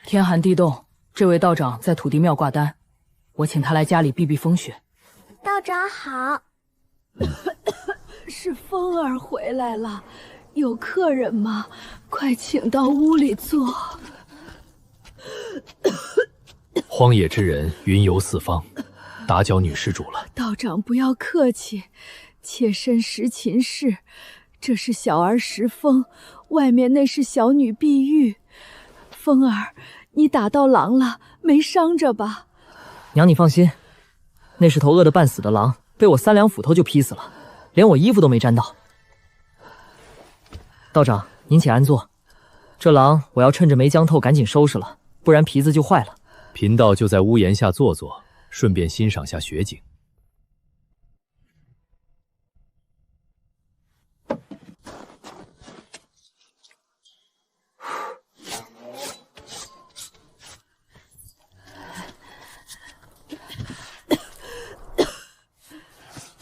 天寒地冻，这位道长在土地庙挂单，我请他来家里避避风雪。道长好。是风儿回来了，有客人吗？快请到屋里坐。荒野之人云游四方，打搅女施主了。道长不要客气，妾身识秦氏，这是小儿石风，外面那是小女碧玉。风儿，你打到狼了，没伤着吧？娘，你放心，那是头饿得半死的狼，被我3两斧头就劈死了，连我衣服都没沾到。道长，您且安坐，这狼我要趁着没僵透赶紧收拾了，不然皮子就坏了。贫道就在屋檐下坐坐，顺便欣赏下雪景。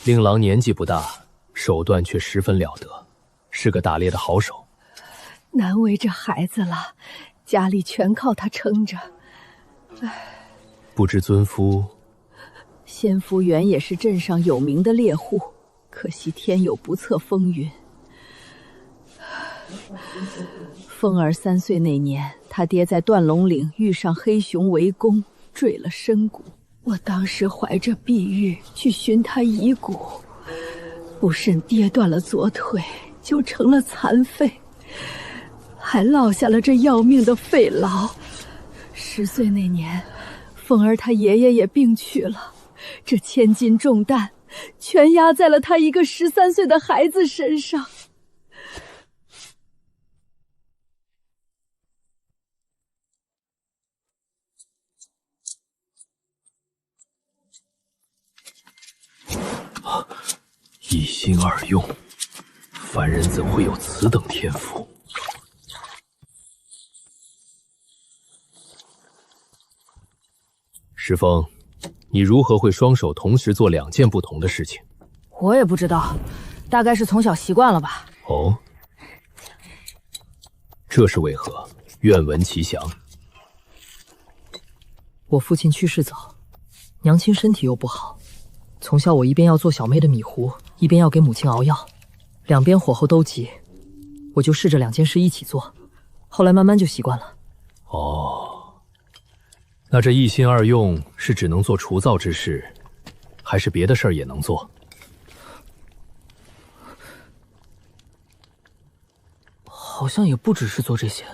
令郎年纪不大，手段却十分了得，是个打猎的好手。难为这孩子了，家里全靠他撑着。不知尊夫？先夫原也是镇上有名的猎户，可惜天有不测风云。风儿3岁那年，他爹在断龙岭遇上黑熊围攻，坠了深谷。我当时怀着碧玉去寻他遗骨，不慎跌断了左腿，就成了残废，还落下了这要命的肺痨。10岁那年，凤儿他爷爷也病去了，这千斤重担全压在了他一个13岁的孩子身上。一心二用，凡人怎会有此等天赋？石峰，你如何会双手同时做2件不同的事情？我也不知道，大概是从小习惯了吧。哦，这是为何？愿闻其详。我父亲去世早，娘亲身体又不好，从小我一边要做小妹的米糊，一边要给母亲熬药，两边火候都急，我就试着2件事一起做，后来慢慢就习惯了。哦，那这一心二用是只能做除灶之事，还是别的事儿也能做？好像也不只是做这些，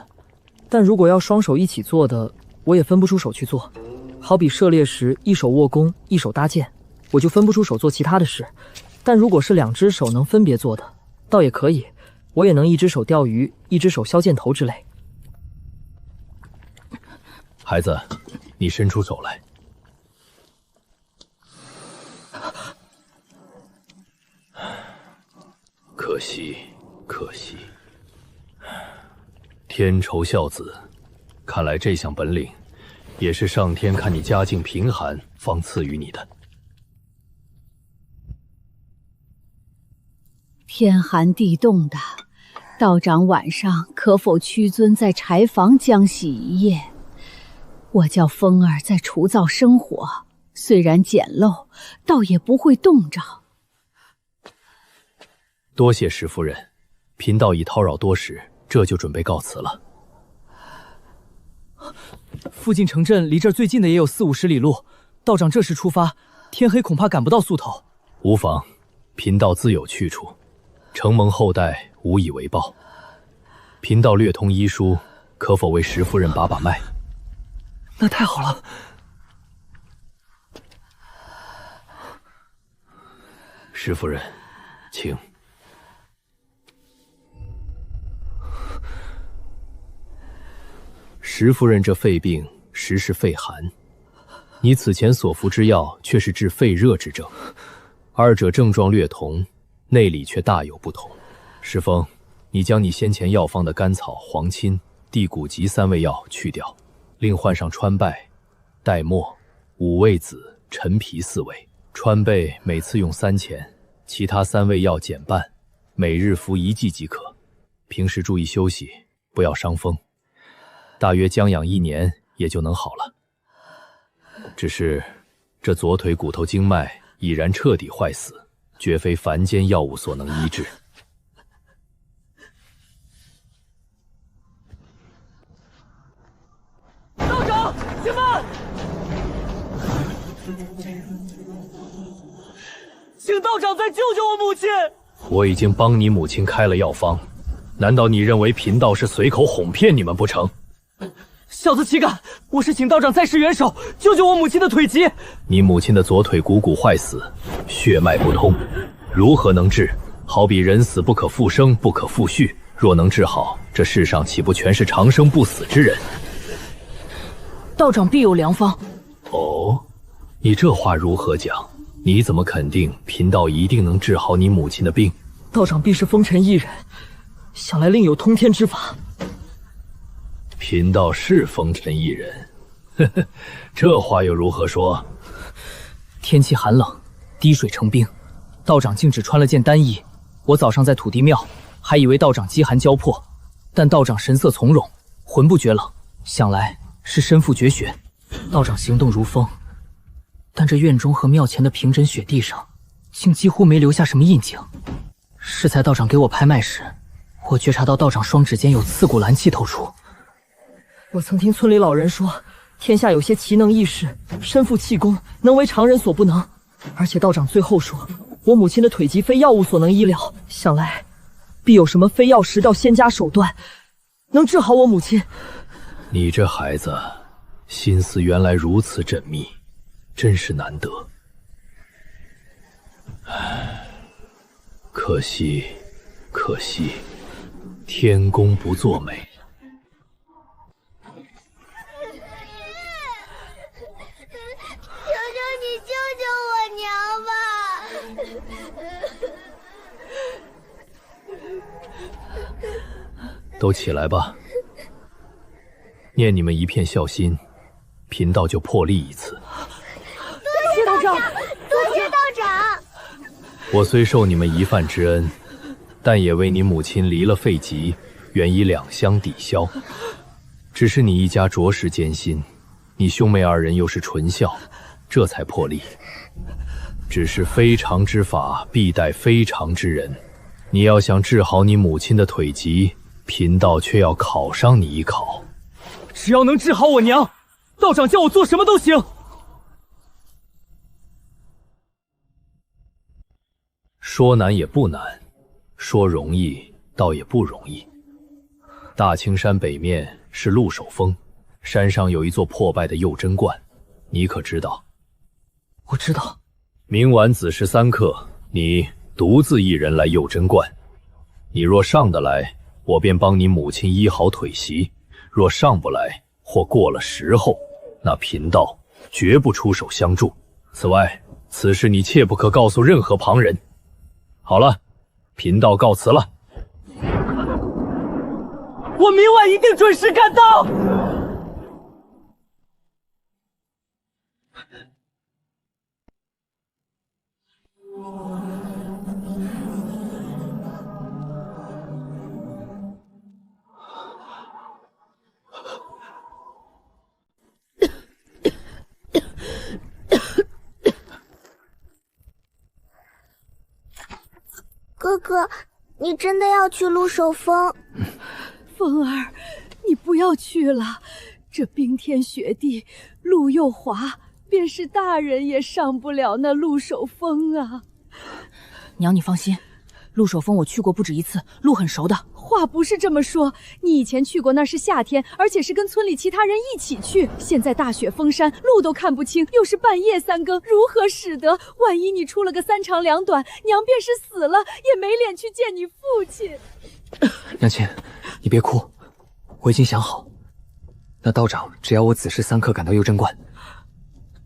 但如果要双手一起做的，我也分不出手去做。好比射猎时一手握弓，一手搭箭，我就分不出手做其他的事。但如果是2只手能分别做的，倒也可以，我也能一只手钓鱼，一只手削箭头之类。孩子，你伸出手来。可惜，可惜。天仇孝子，看来这项本领，也是上天看你家境贫寒，方赐予你的。天寒地冻的，道长晚上可否屈尊在柴房将息一夜？我叫风儿在除灶生火，虽然简陋，倒也不会冻着。多谢石夫人，贫道已叨扰多时，这就准备告辞了。附近城镇离这儿最近的也有40-50里路，道长这时出发，天黑恐怕赶不到宿头。无妨，贫道自有去处，承蒙后代，无以为报。贫道略通医书，可否为石夫人把把脉？那太好了。石夫人，请。石夫人这肺病实是肺寒，你此前所服之药却是治肺热之症，二者症状略同，内里却大有不同。石峰，你将你先前药方的甘草、黄芩、地骨及3味药去掉，另换上川贝、黛墨、五味子、陈皮4味。川贝每次用3钱，其他3味药减半，每日服1剂即可。平时注意休息，不要伤风。大约将养1年，也就能好了。只是这左腿骨头经脉已然彻底坏死，绝非凡间药物所能医治。道长，且慢！请道长再救救我母亲！我已经帮你母亲开了药方，难道你认为贫道是随口哄骗你们不成？小子岂敢！我是请道长再施援手，救救我母亲的腿疾。你母亲的左腿骨骨坏死，血脉不通，如何能治？好比人死不可复生，不可复续。若能治好，这世上岂不全是长生不死之人？道长必有良方。哦，你这话如何讲？你怎么肯定贫道一定能治好你母亲的病？道长必是风尘一人，想来另有通天之法。贫道是风尘一人，呵呵，这话又如何说？天气寒冷，滴水成冰，道长竟只穿了件单衣。我早上在土地庙，还以为道长饥寒交迫，但道长神色从容，魂不觉冷，想来是身负绝学。道长行动如风，但这院中和庙前的平整雪地上，竟几乎没留下什么印记。适才道长给我拍脉时，我觉察到道长双指间有刺骨蓝气透出。我曾听村里老人说，天下有些奇能异士，身负气功，能为常人所不能。而且道长最后说，我母亲的腿疾非药物所能医疗，想来必有什么非药食道仙家手段，能治好我母亲。你这孩子，心思原来如此缜密，真是难得。唉，可惜，可惜，天公不作美。求求你救救我娘吧！都起来吧，念你们一片孝心，贫道就破例一次。多谢道长，多谢道长。我虽受你们一饭之恩，但也为你母亲离了肺疾，原以两相抵消。只是你一家着实艰辛，你兄妹二人又是纯孝，这才破例。只是非常之法必待非常之人，你要想治好你母亲的腿疾，贫道却要考上你一考。只要能治好我娘，道长叫我做什么都行。说难也不难，说容易倒也不容易。大青山北面是鹿首峰，山上有一座破败的佑真观，你可知道？我知道。明晚子时3刻，你独自一人来佑真观。你若上得来，我便帮你母亲医好腿疾；若上不来，或过了时候，那贫道绝不出手相助。此外，此事你切不可告诉任何旁人。好了，贫道告辞了。我明晚一定准时赶到。哥哥，你真的要去鹿首峰？风儿，你不要去了，这冰天雪地，路又滑，便是大人也上不了那鹿首峰啊。娘，你放心，鹿首峰我去过不止一次，路很熟的。话不是这么说，你以前去过那是夏天，而且是跟村里其他人一起去。现在大雪封山，路都看不清，又是半夜3更，如何使得？万一你出了个3长2短，娘便是死了，也没脸去见你父亲。娘亲，你别哭，我已经想好。那道长只要我子时3刻赶到佑真观，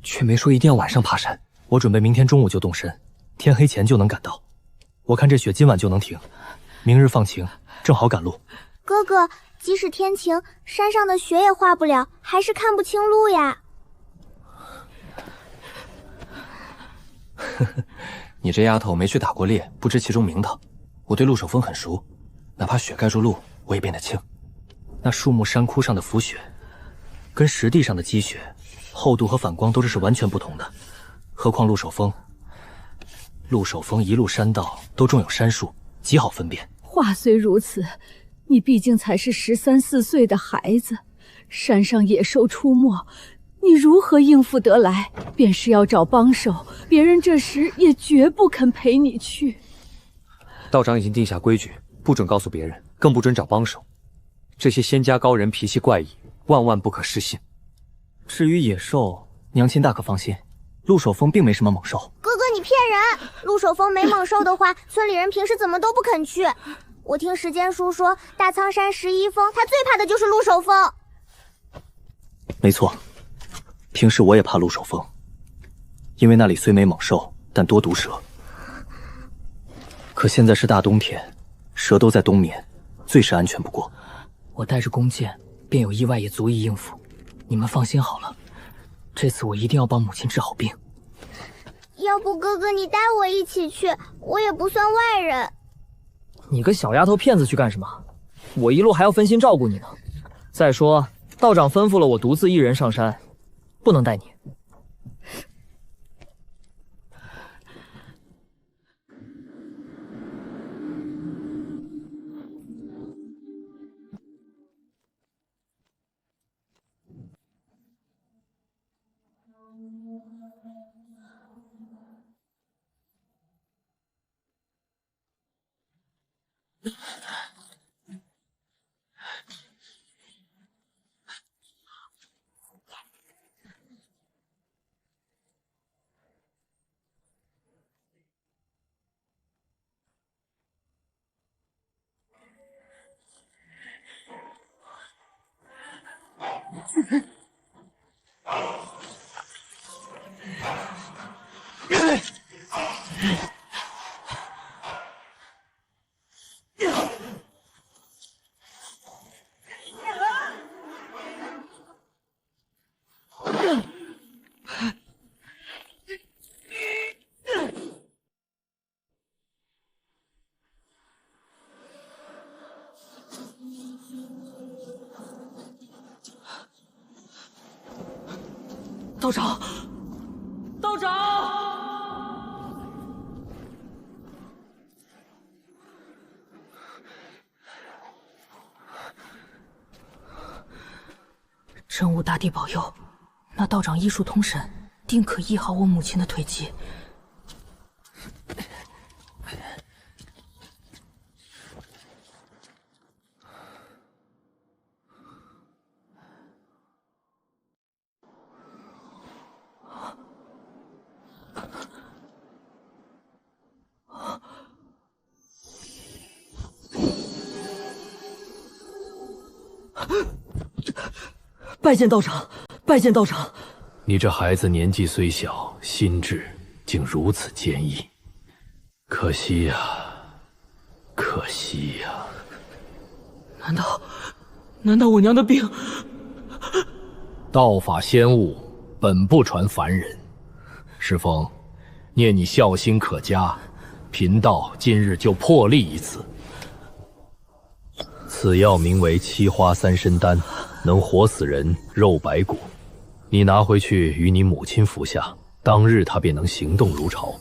却没说一定要晚上爬山。我准备明天中午就动身，天黑前就能赶到。我看这雪今晚就能停，明日放晴，正好赶路。哥哥，即使天晴，山上的雪也化不了，还是看不清路呀。你这丫头没去打过猎，不知其中名堂。我对鹿首峰很熟，哪怕雪盖住路，我也辨得清。那树木山窟上的浮雪，跟实地上的积雪厚度和反光都是完全不同的。何况陆守峰，陆守峰一路山道都种有杉树，极好分辨。话虽如此，你毕竟才是13、14岁的孩子，山上野兽出没，你如何应付得来？便是要找帮手，别人这时也绝不肯陪你去。道长已经定下规矩，不准告诉别人，更不准找帮手。这些仙家高人脾气怪异，万万不可失信。至于野兽，娘亲大可放心，陆守峰并没什么猛兽。哥哥，你骗人！陆守峰没猛兽的话，村里人平时怎么都不肯去。我听时间叔说，大苍山11峰，他最怕的就是陆守峰。没错，平时我也怕陆守峰，因为那里虽没猛兽，但多毒蛇。可现在是大冬天，蛇都在冬眠，最是安全不过。我带着弓箭，便有意外也足以应付。你们放心好了，这次我一定要帮母亲治好病。要不哥哥你带我一起去，我也不算外人。你个小丫头片子去干什么？我一路还要分心照顾你呢。再说，道长吩咐了我独自一人上山，不能带你。道长，道长！真武大帝保佑，那道长医术通神，定可医好我母亲的腿疾。拜见道长，拜见道长。你这孩子年纪虽小，心智竟如此坚毅，可惜呀，可惜呀。难道我娘的病？道法仙物本不传凡人，师风，念你孝心可嘉，贫道今日就破例一次。此药名为七花三参丹，能活死人，肉白骨。你拿回去与你母亲服下，当日她便能行动如潮。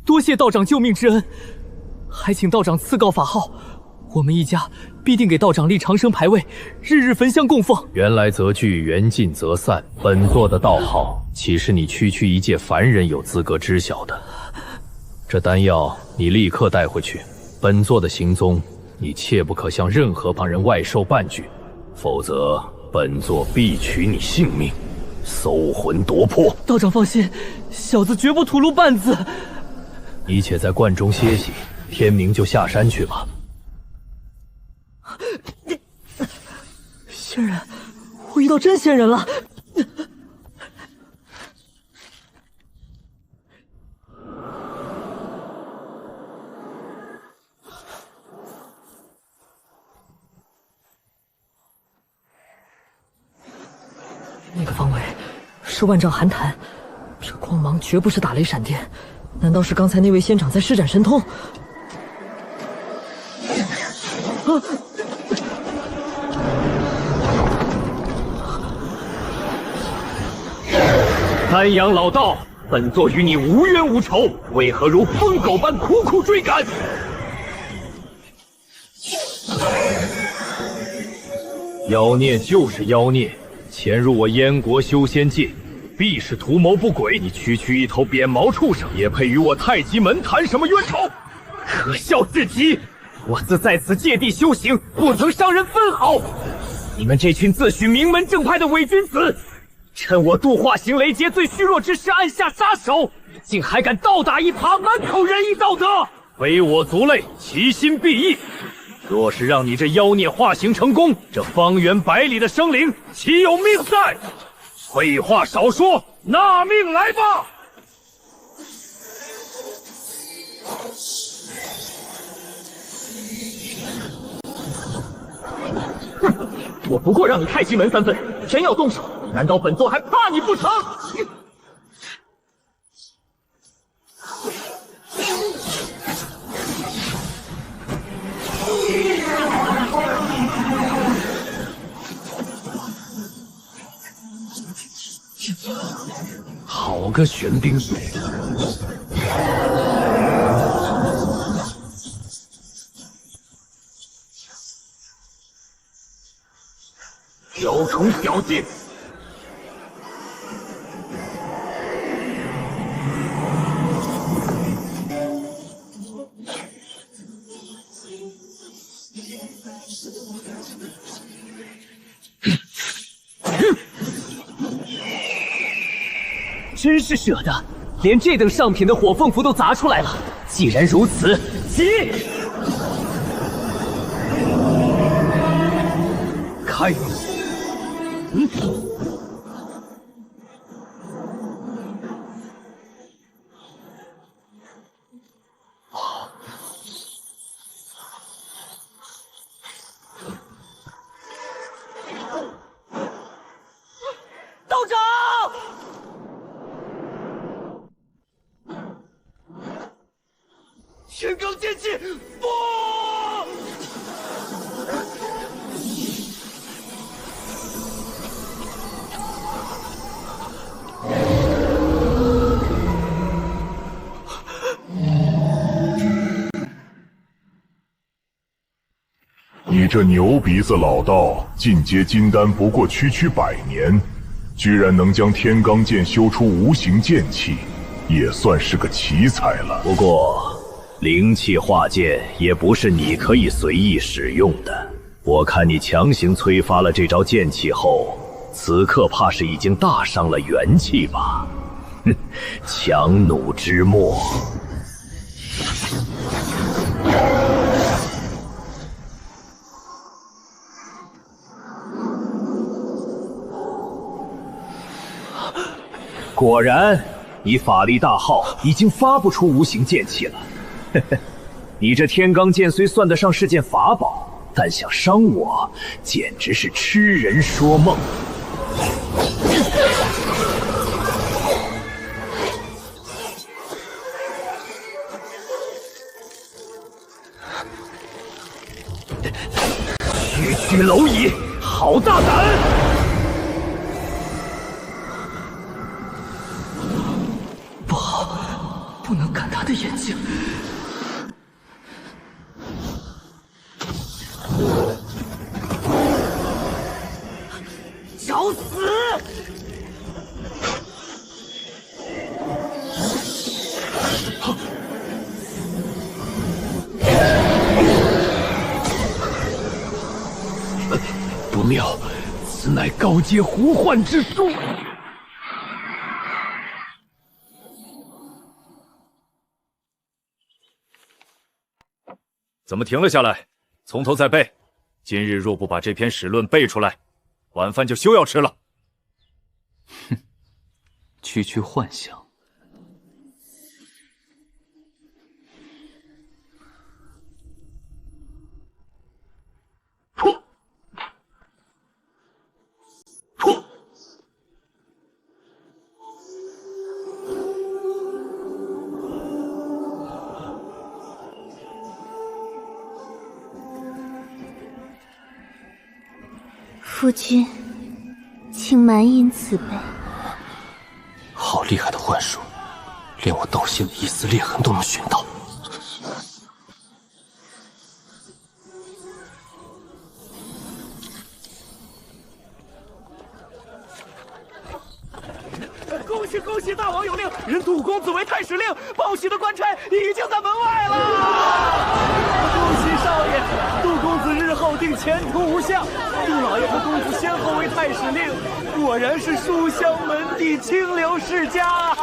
多谢道长救命之恩，还请道长赐告法号，我们一家必定给道长立长生牌位，日日焚香供奉。缘来则聚，缘尽则散。本座的道号，岂是你区区一介凡人有资格知晓的？这丹药你立刻带回去，本座的行踪，你切不可向任何旁人外授半句，否则本座必取你性命，搜魂夺魄。道长放心，小子绝不吐露半字。你且在观中歇息，天明就下山去吧。仙人，我遇到真仙人了。那个方位是万丈寒潭，这光芒绝不是打雷闪电，难道是刚才那位仙长在施展神通？三阳老道，本座与你无冤无仇，为何如疯狗般苦苦追赶？妖孽就是妖孽，潜入我燕国修仙界，必是图谋不轨。你区区一头扁毛畜生，也配与我太极门谈什么冤仇？可笑至极！我自在此界地修行，不曾伤人分毫。你们这群自诩名门正派的伪君子，趁我度化行雷劫最虚弱之时按下杀手，竟还敢倒打一耙，满口仁义道德，非我族类，其心必异。若是让你这妖孽化形成功，这方圆百里的生灵岂有命在？废话少说，纳命来吧！哼，我不过让你太极门3分，真要动手，难道本座还怕你不成？好个玄冰水！雕虫小技！真是舍得，连这等上品的火凤符都砸出来了。既然如此，起！开！道长！天罡剑气，不！你这牛鼻子老道，进阶金丹不过区100年，居然能将天罡剑修出无形剑气，也算是个奇才了。不过，灵气化剑也不是你可以随意使用的。我看你强行催发了这招剑气后，此刻怕是已经大伤了元气吧？哼，强弩之末。果然，你法力大耗，已经发不出无形剑气了。呵呵，你这天罡剑虽算得上是件法宝，但想伤我，简直是痴人说梦。区区蝼蚁，好大胆！不能看他的眼睛。找死！不妙，此乃高阶呼唤之术。怎么停了下来？从头再背。今日若不把这篇史论背出来，晚饭就休要吃了。哼，区区幻想。夫君，请满饮此杯。好。厉害的幻术，连我道心的一丝裂痕都能寻到。恭喜大王有令，任杜公子为太史令，报喜的官差已经在门外了。恭喜少爷，杜公子日后定前途无量。杜老爷和公子先后为太史令，果然是书香门第，清流世家。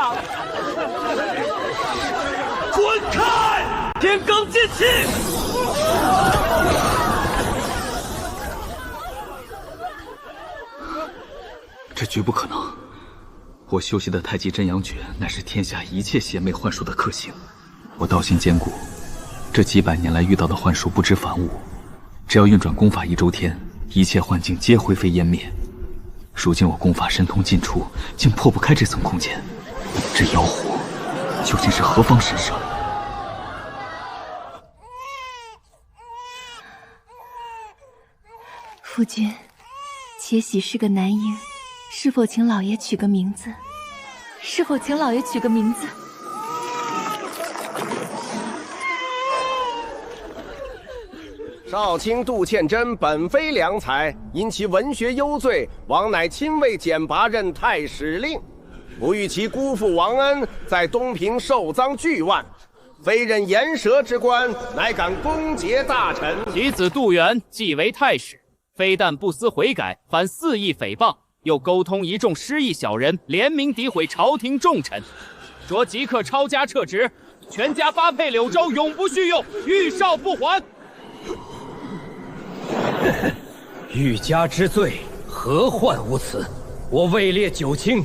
滚开！天罡剑气！这绝不可能。我修习的太极真阳诀，乃是天下一切邪魅幻术的克星。我道心坚固，这几百年来遇到的幻术不知凡物，只要运转功法1周天，一切幻境皆灰飞烟灭。如今我功法神通尽出，竟破不开这层空间，这妖狐究竟是何方神圣？夫君，且喜是个男婴。是否请老爷取个名字？是否请老爷取个名字？少卿杜倩真本非良才，因其文学优罪，王乃亲为简拔任太史令，不欲其辜负王恩，在东平受赃巨万，非任言舌之官，乃敢攻讦大臣。其子杜元既为太史，非但不思悔改，反肆意诽谤。又沟通一众失意小人，联名诋毁朝廷重臣，着即刻抄家撤职，全家发配柳州，永不叙用，玉少不还。欲加之罪，何患无辞？我位列9卿，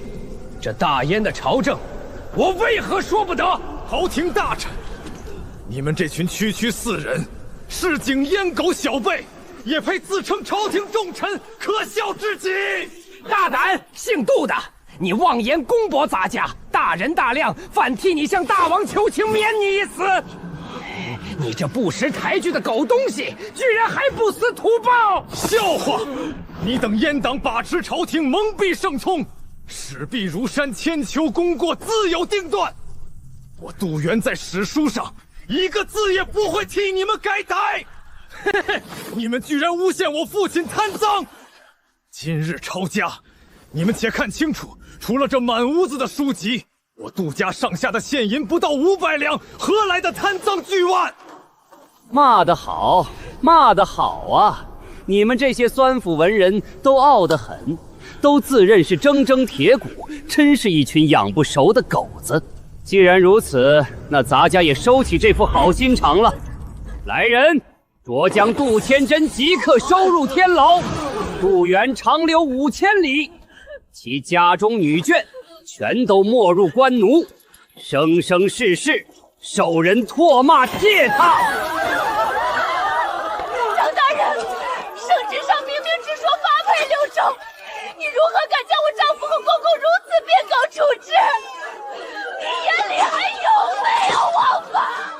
这大燕的朝政，我为何说不得？朝廷大臣，你们这群区区4人，市井阉狗小辈，也配自称朝廷重臣，可笑至极！大胆，姓杜的，你妄言公伯杂家，大人大量，反替你向大王求情，免你一死。你这不识抬举的狗东西，居然还不思图报！笑话！你等阉党把持朝廷，蒙蔽圣聪，使必如山，千秋功过自有定断。我杜元在史书上一个字也不会替你们改改。你们居然诬陷我父亲贪赃！今日抄家，你们且看清楚，除了这满屋子的书籍，我杜家上下的现银不到500两，何来的贪赃巨万？骂得好，骂得好啊！你们这些酸腐文人都傲得很，都自认是铮铮铁骨，真是一群养不熟的狗子。既然如此，那咱家也收起这副好心肠了。来人，着将杜千真即刻收入天牢，杜元长留5000里，其家中女眷全都没入官奴，生生世世受人唾骂践踏。张大人，圣旨上明明只说发配柳州，你如何敢将我丈夫和公公如此变狗处置？你眼里还有没有王法？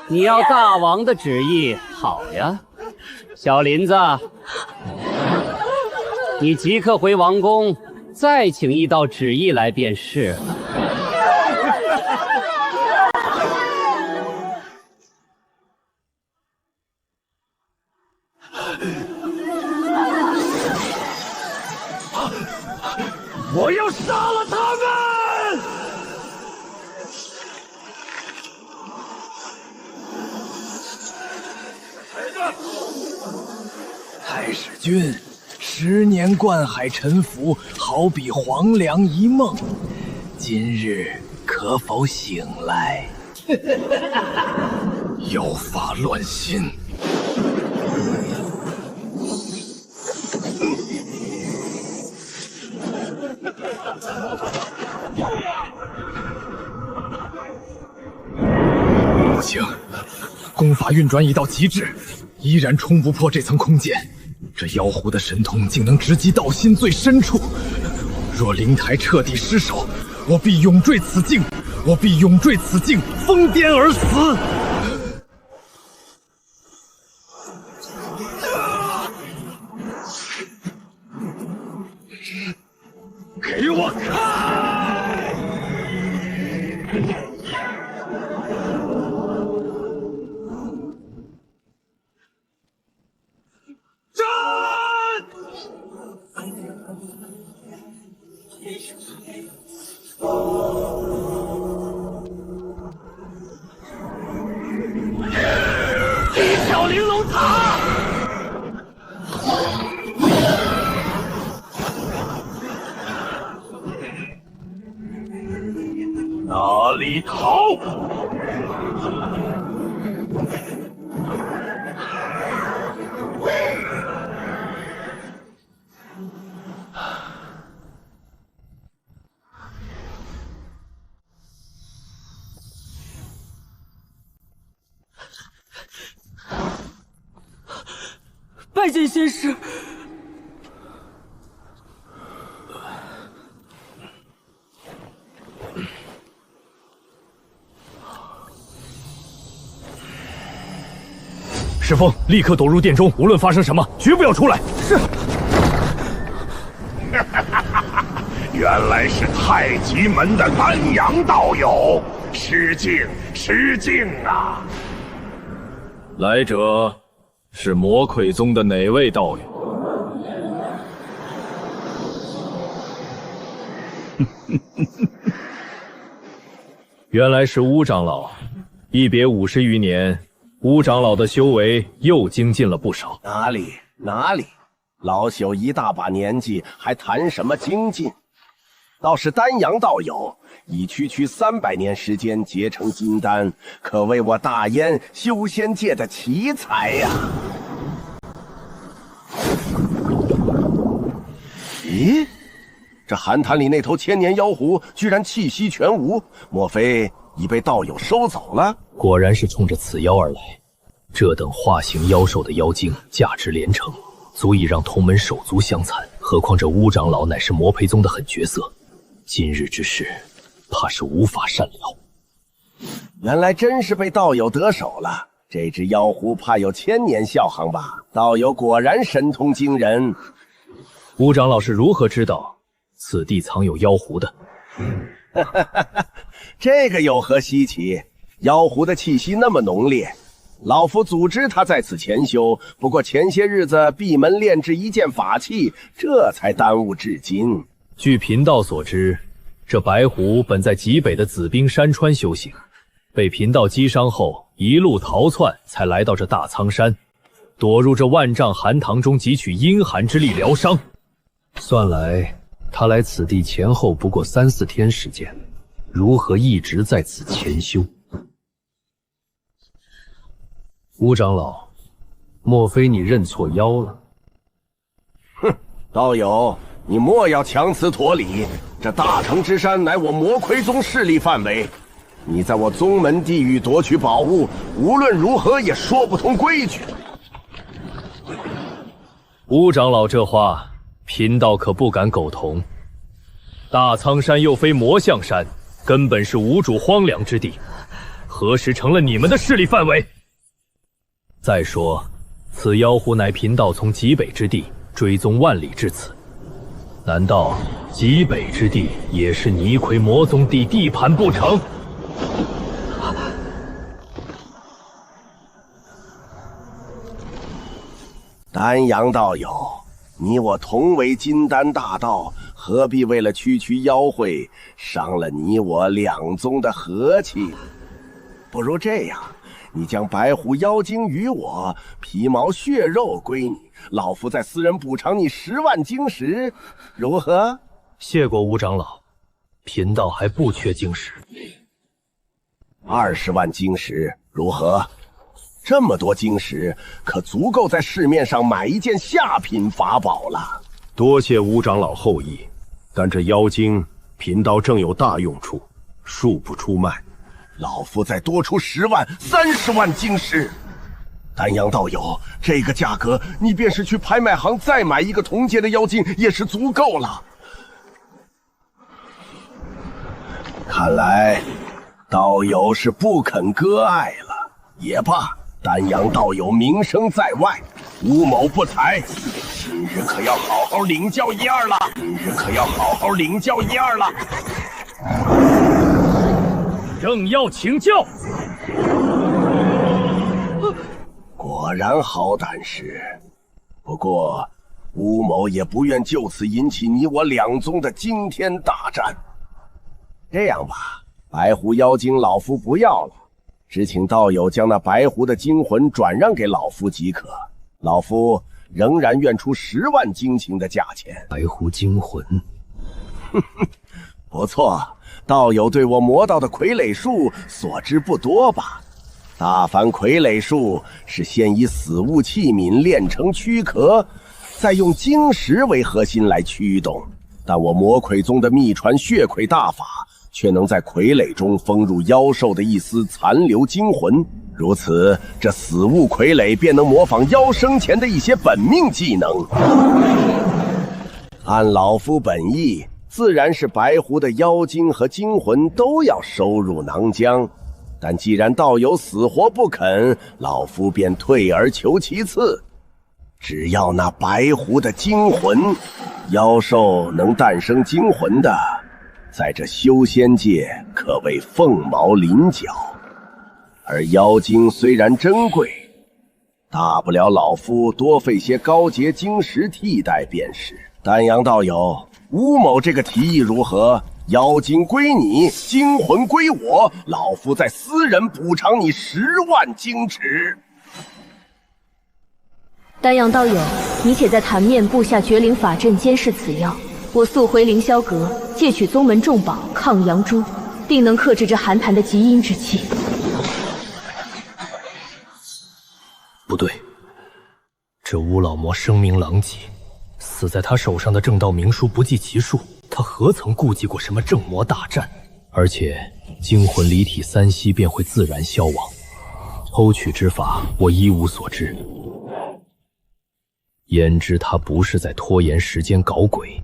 你要大王的旨意，好呀，小林子，你即刻回王宫，再请一道旨意来便是了。我要杀了他们！太史君，10年灌海沉浮，好比黄粱一梦，今日可否醒来？妖法乱心！不行，功法运转已到极致，依然冲不破这层空间。这妖狐的神通竟能直击道心最深处，若灵台彻底失守，我必永坠此境，我必永坠此境，疯癫而死。给我看！里逃！拜见仙师。石峰，立刻躲入殿中，无论发生什么，绝不要出来。是。原来是太极门的丹阳道友，失敬失敬啊！来者是魔魁宗的哪位道友？原来是乌长老，一别50余年，乌长老的修为又精进了不少。哪里哪里，老朽一大把年纪，还谈什么精进？倒是丹阳道友，以区300年时间结成金丹，可谓我大燕修仙界的奇才呀！咦，这寒潭里那头千年妖狐居然气息全无，莫非已被道友收走了？果然是冲着此妖而来。这等化形妖兽的妖精，价值连城，足以让同门手足相残。何况这乌长老乃是魔培宗的狠角色，今日之事，怕是无法善了。原来真是被道友得手了。这只妖狐怕有1000年笑行吧？道友果然神通惊人。乌长老是如何知道此地藏有妖狐的？这个有何稀奇？妖狐的气息那么浓烈，老夫组织他在此潜修，不过前些日子闭门炼制一件法器，这才耽误至今。据贫道所知，这白狐本在极北的紫冰山川修行，被贫道击伤后，一路逃窜，才来到这大苍山，躲入这万丈寒塘中汲取阴寒之力疗伤。算来，他来此地前后不过3、4天时间，如何一直在此潜修？乌长老，莫非你认错妖了？哼，道友，你莫要强词夺理。这大成之山乃我魔魁宗势力范围，你在我宗门地域夺取宝物，无论如何也说不通规矩。乌长老这话，贫道可不敢苟同。大苍山又非魔象山，根本是无主荒凉之地，何时成了你们的势力范围？再说，此妖狐乃贫道从极北之地追踪万里至此，难道极北之地也是泥魁魔宗地盘不成？丹阳道友，你我同为金丹大道，何必为了区妖秽，伤了你我2宗的和气？不如这样，你将白狐妖精与我，皮毛血肉归你，老夫在私人补偿你10万晶石，如何？谢过吴长老，贫道还不缺晶石。20万晶石如何？这么多晶石，可足够在市面上买一件下品法宝了。多谢吴长老厚意，但这妖精，贫道正有大用处，恕不出卖。老夫再多出10万、30万晶石。丹阳道友，这个价格，你便是去拍卖行再买一个同阶的妖精也是足够了。看来，道友是不肯割爱了。也罢，丹阳道友名声在外，吴某不才，今日可要好好领教一二了。正要请教。果然好胆识，不过吴某也不愿就此引起你我2宗的惊天大战。这样吧，白狐妖精老夫不要了，只请道友将那白狐的精魂转让给老夫即可。老夫仍然愿出10万晶情的价钱。白狐精魂，不错，道友对我魔道的傀儡术所知不多吧？大凡傀儡术是先以死物器皿炼成躯壳，再用晶石为核心来驱动。但我魔傀宗的秘传血傀大法，却能在傀儡中封入妖兽的一丝残留精魂。如此，这死物傀儡便能模仿妖生前的一些本命技能。按老夫本意，自然是白狐的妖精和精魂都要收入囊浆。但既然道友死活不肯，老夫便退而求其次。只要那白狐的精魂，妖兽能诞生精魂的，在这修仙界可谓凤毛麟角。而妖精虽然珍贵，大不了老夫多费些高阶晶石替代便是。丹阳道友，吴某这个提议如何？妖精归你，精魂归我，老夫再私人补偿你10万晶石。丹阳道友，你且在坛面布下绝灵法阵监视此妖，我速回凌霄阁，借取宗门重宝抗阳珠，定能克制这寒潭的极阴之气。不对，这乌老魔声名狼藉，死在他手上的正道名书不计其数，他何曾顾及过什么正魔大战？而且精魂离体3息便会自然消亡，偷取之法我一无所知。焉知他不是在拖延时间搞鬼？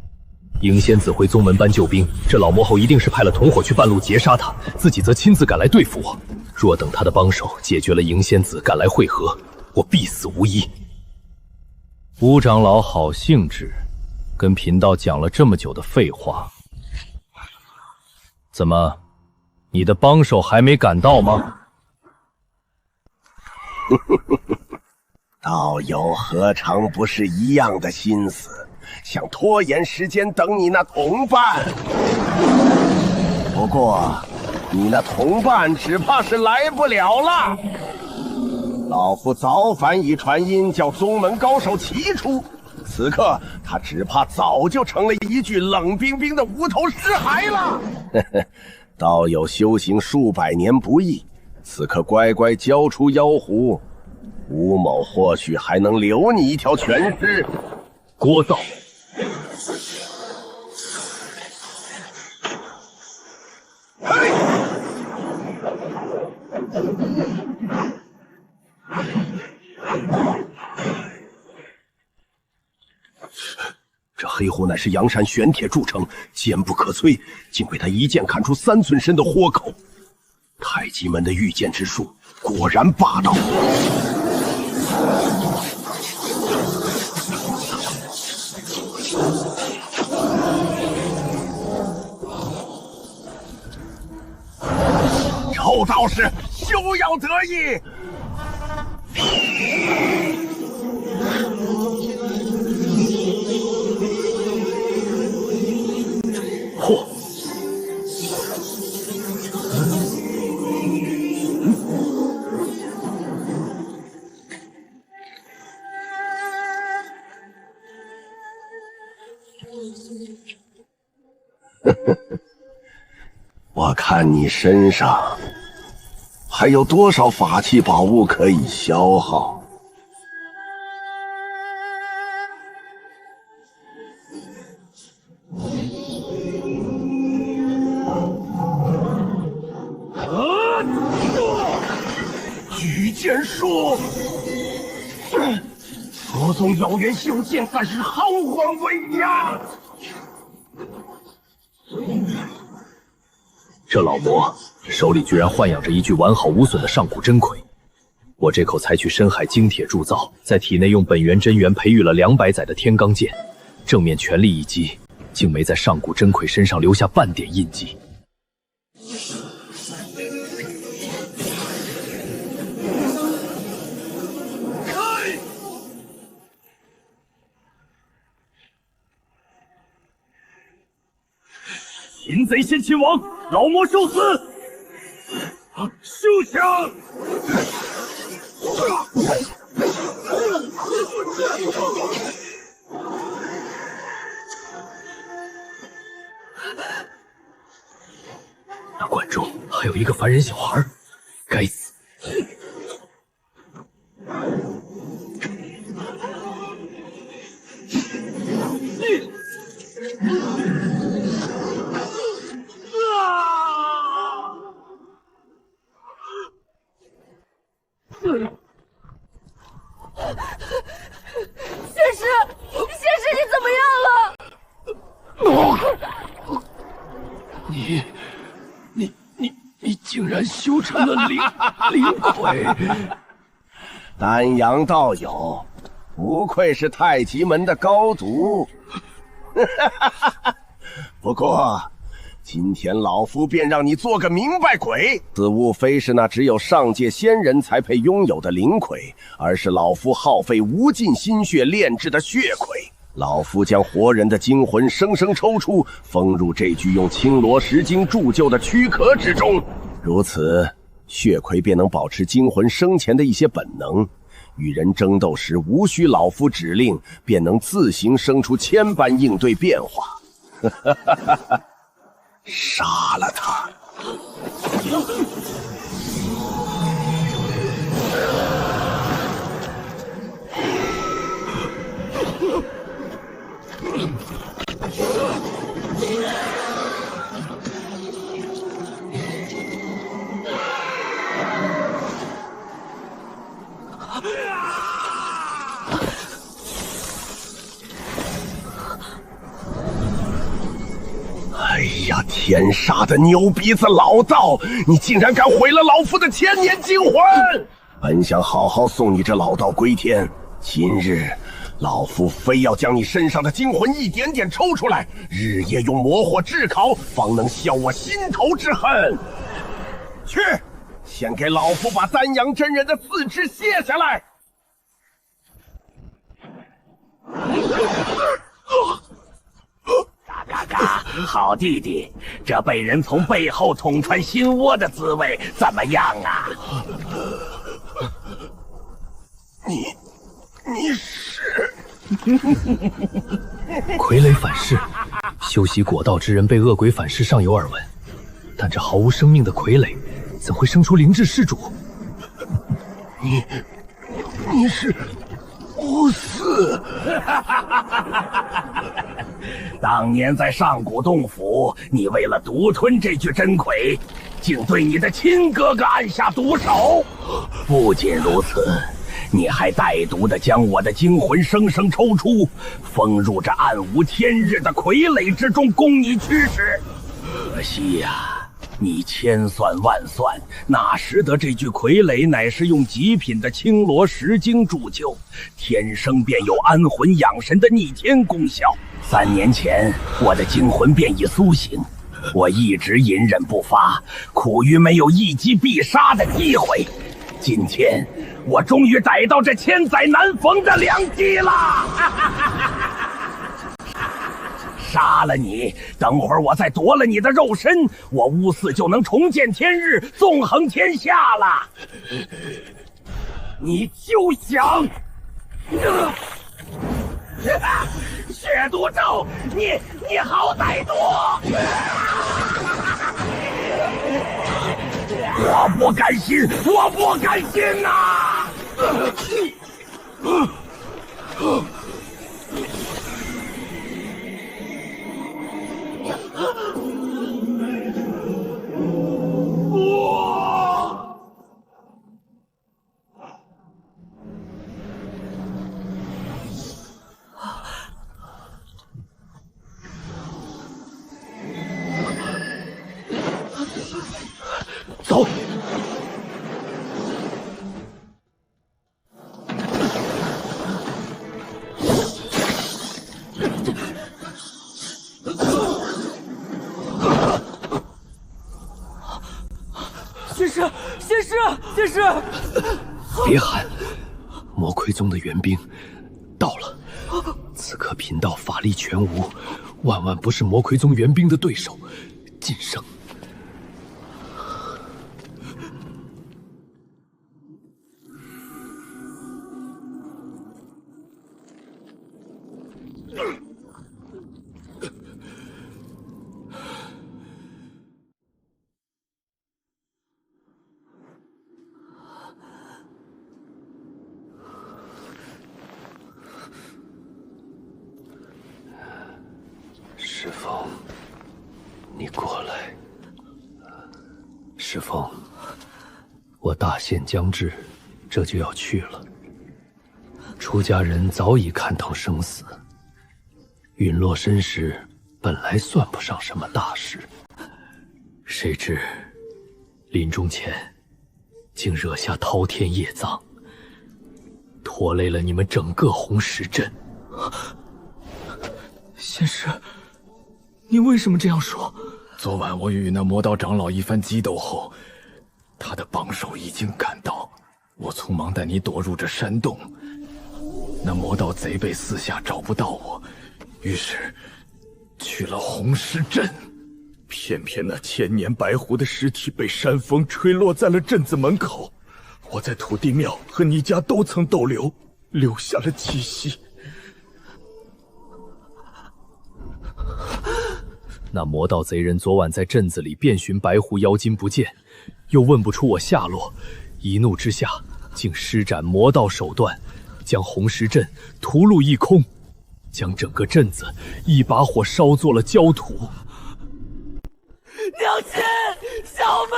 尹仙子回宗门搬救兵，这老魔后一定是派了同伙去半路截杀他，自己则亲自赶来对付我。若等他的帮手解决了尹仙子赶来会合，我必死无疑。吴长老好兴致，跟贫道讲了这么久的废话，怎么，你的帮手还没赶到吗？道友何尝不是一样的心思，想拖延时间等你那同伴。不过，你那同伴只怕是来不了了。老夫早晚已传音叫宗门高手齐出，此刻他只怕早就成了一具冷冰冰的无头尸骸了。道友修行数百年不易，此刻乖乖交出妖狐，吴某或许还能留你一条全尸。聒噪！这黑狐乃是阳山玄铁铸成，坚不可摧，竟被他一剑砍出3寸深的豁口。太极门的御剑之术果然霸道。臭道士，休要得意！嚯！我看你身上还有多少法器宝物可以消耗？御剑术，佛宗有缘修剑，但是浩荒威压。这老魔手里居然豢养着一具完好无损的上古真魁，我这口采取深海精铁铸造，在体内用本源真元培育了200载的天罡剑，正面全力一击，竟没在上古真魁身上留下半点印记。擒贼先擒王，老魔受死！休想！还有一个凡人小孩，该死！仙师，你怎么样了？你竟然修成了灵魁！丹阳道友，不愧是太极门的高徒。不过，今天老夫便让你做个明白鬼。此物非是那只有上界仙人才配拥有的灵魁，而是老夫耗费无尽心血炼制的血魁。老夫将活人的精魂生生抽出，封入这具用青罗石晶铸就的躯壳之中。如此，血魁便能保持精魂生前的一些本能，与人争斗时无需老夫指令，便能自行生出千般应对变化。杀了他！哎呀，天杀的牛鼻子老道，你竟然敢毁了老夫的千年精魂！本想好好送你这老道归天，今日老夫非要将你身上的精魂一点点抽出来，日夜用魔火炙烤，方能消我心头之恨。去，先给老夫把丹阳真人的四肢卸下来。嘎嘎，好弟弟，这被人从背后捅穿心窝的滋味怎么样啊？你是傀儡反噬，修习果道之人被恶鬼反噬尚有耳闻，但这毫无生命的傀儡，怎会生出灵智施主？你是无私。当年在上古洞府，你为了独吞这具真魁，竟对你的亲哥哥按下毒手。不仅如此，你还歹毒地将我的精魂生生抽出，封入这暗无天日的傀儡之中，供你驱使。可惜呀，你千算万算，哪识得这具傀儡乃是用极品的青罗石晶铸就，天生便有安魂养神的逆天功效。3年前，我的精魂便已苏醒，我一直隐忍不发，苦于没有一击必杀的机会。今天，我终于逮到这千载难逢的良机了！杀了你，等会儿我再夺了你的肉身，我乌寺就能重见天日，纵横天下了。你休想！血毒咒，你好歹毒！我不甘心，我不甘心呐！走。仙师！别喊！魔魁宗的援兵到了，此刻贫道法力全无，万万不是魔魁宗援兵的对手。晋升。石峰，你过来。石峰，我大限将至，这就要去了。出家人早已看透生死，陨落身时本来算不上什么大事，谁知临终前竟惹下滔天业障，拖累了你们整个红石镇。仙师，你为什么这样说？昨晚我与那魔道长老一番激斗后，他的帮手已经赶到，我匆忙带你躲入这山洞。那魔道贼被四下找不到我，于是去了红石镇。偏偏那千年白狐的尸体被山风吹落在了镇子门口，我在土地庙和你家都曾逗留，留下了气息。那魔道贼人昨晚在镇子里遍寻白狐妖精不见，又问不出我下落，一怒之下竟施展魔道手段，将红石镇屠戮一空，将整个镇子一把火烧作了焦土。娘亲，小妹！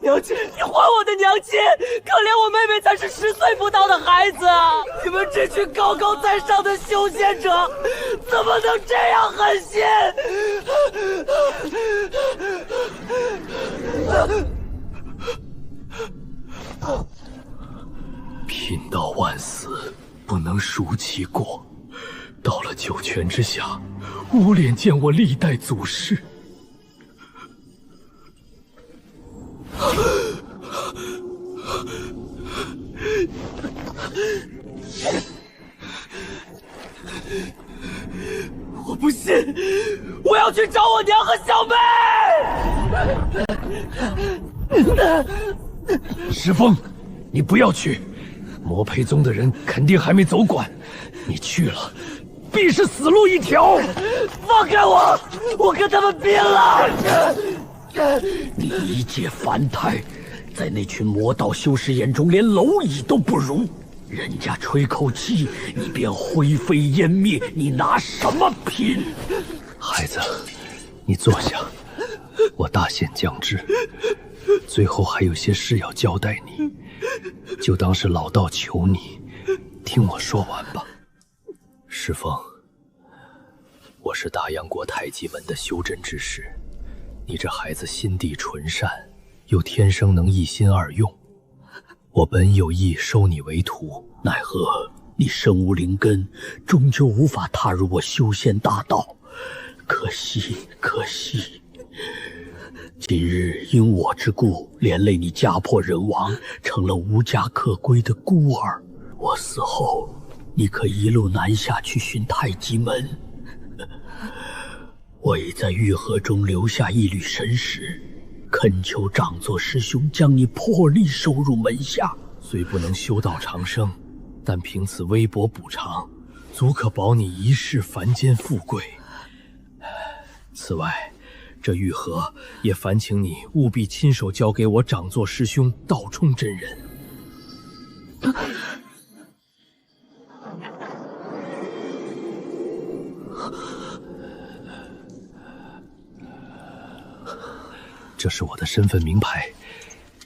娘亲，你还我的娘亲！可怜我妹妹才是10岁不到的孩子，你们这群高高在上的修仙者，怎么能这样狠心？贫道万死，不能赎其过。到了九泉之下，无脸见我历代祖师。我不信，我要去找我娘和小妹。石峰，你不要去，魔培宗的人肯定还没走管，你去了，必是死路一条。放开我，我跟他们拼了！你一介凡胎，在那群魔道修士眼中连蝼蚁都不如。人家吹口气，你便灰飞烟灭，你拿什么拼？孩子，你坐下，我大限将至，最后还有些事要交代你，就当是老道求你，听我说完吧。石峰，我是大阳国太极门的修真之士，你这孩子心地纯善，又天生能一心二用，我本有意收你为徒，奈何你身无灵根，终究无法踏入我修仙大道，可惜可惜。今日因我之故，连累你家破人亡，成了无家可归的孤儿。我死后，你可一路南下去寻太极门。我已在玉盒中留下一缕神识，恳求长座师兄将你破例收入门下。虽不能修道长生，但凭此微薄补偿，足可保你一世凡间富贵。此外，这玉盒也烦请你务必亲手交给我长座师兄道冲真人。这是我的身份名牌，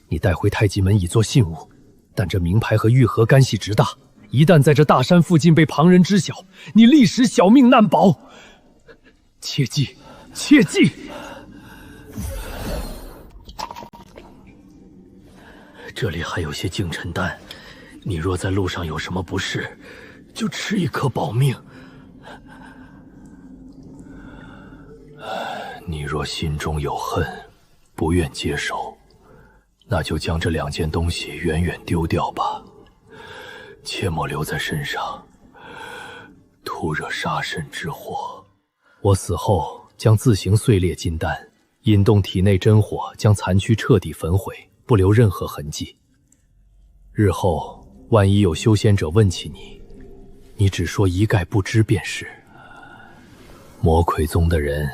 你带回太极门以作信物。但这名牌和玉盒干系直大，一旦在这大山附近被旁人知晓，你立时小命难保。切记，切记！这里还有些净尘丹，你若在路上有什么不适，就吃一颗保命。你若心中有恨，不愿接受，那就将这2件东西远远丢掉吧，切莫留在身上，徒惹杀身之祸。我死后将自行碎裂金丹，引动体内真火，将残躯彻底焚毁，不留任何痕迹。日后万一有修仙者问起你，你只说一概不知便是。魔魁宗的人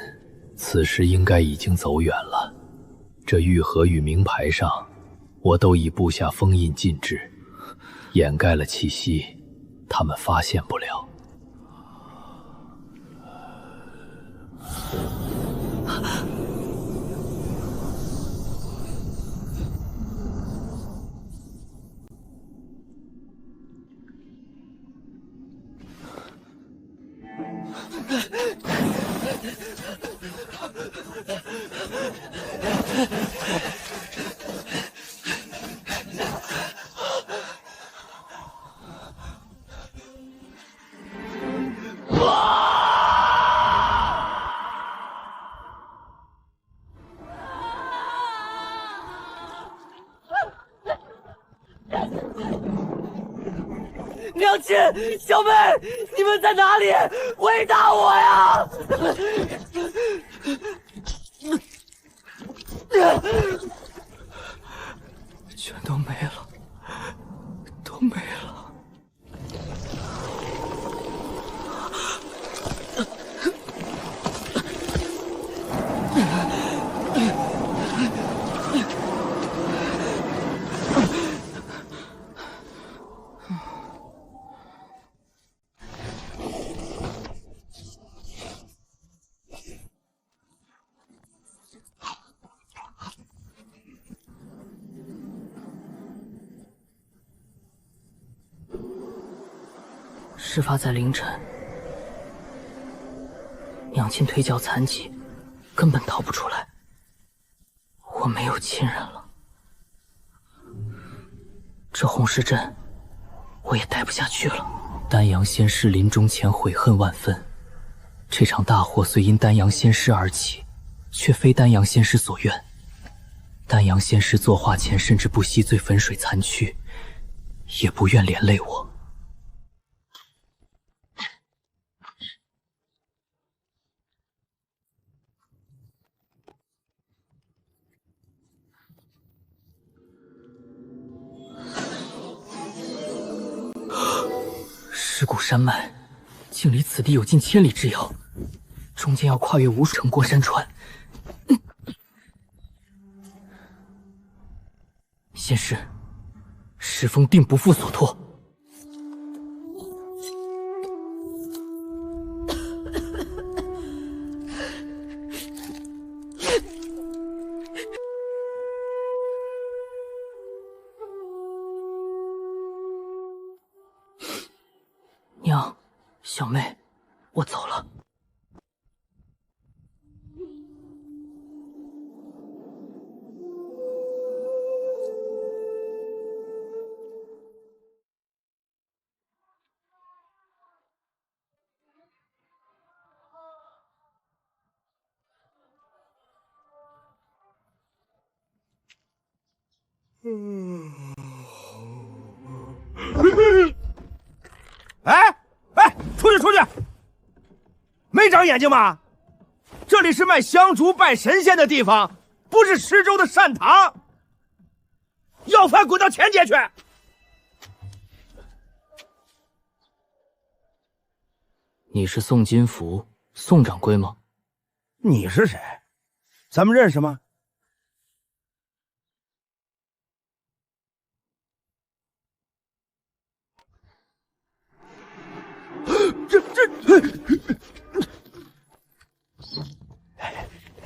此时应该已经走远了。这玉盒与名牌上，我都已布下封印禁制，掩盖了气息，他们发现不了。娘亲，小妹，你们在哪里？回答我呀！全都没了，都没了。事发在凌晨，娘亲腿脚残疾，根本逃不出来。我没有亲人了，这洪氏镇我也待不下去了。丹阳仙师临终前悔恨万分，这场大祸虽因丹阳仙师而起，却非丹阳仙师所愿。丹阳仙师作画前甚至不惜醉粉水残躯，也不愿连累我。尸骨山脉，竟离此地有近千里之遥，中间要跨越无数城郭山川。仙师，石峰定不负所托。娘，小妹，我走了。哎，出去！没长眼睛吗？这里是卖香烛拜神仙的地方，不是池州的善堂。要饭滚到前街去！你是宋金福，宋掌柜吗？你是谁？咱们认识吗？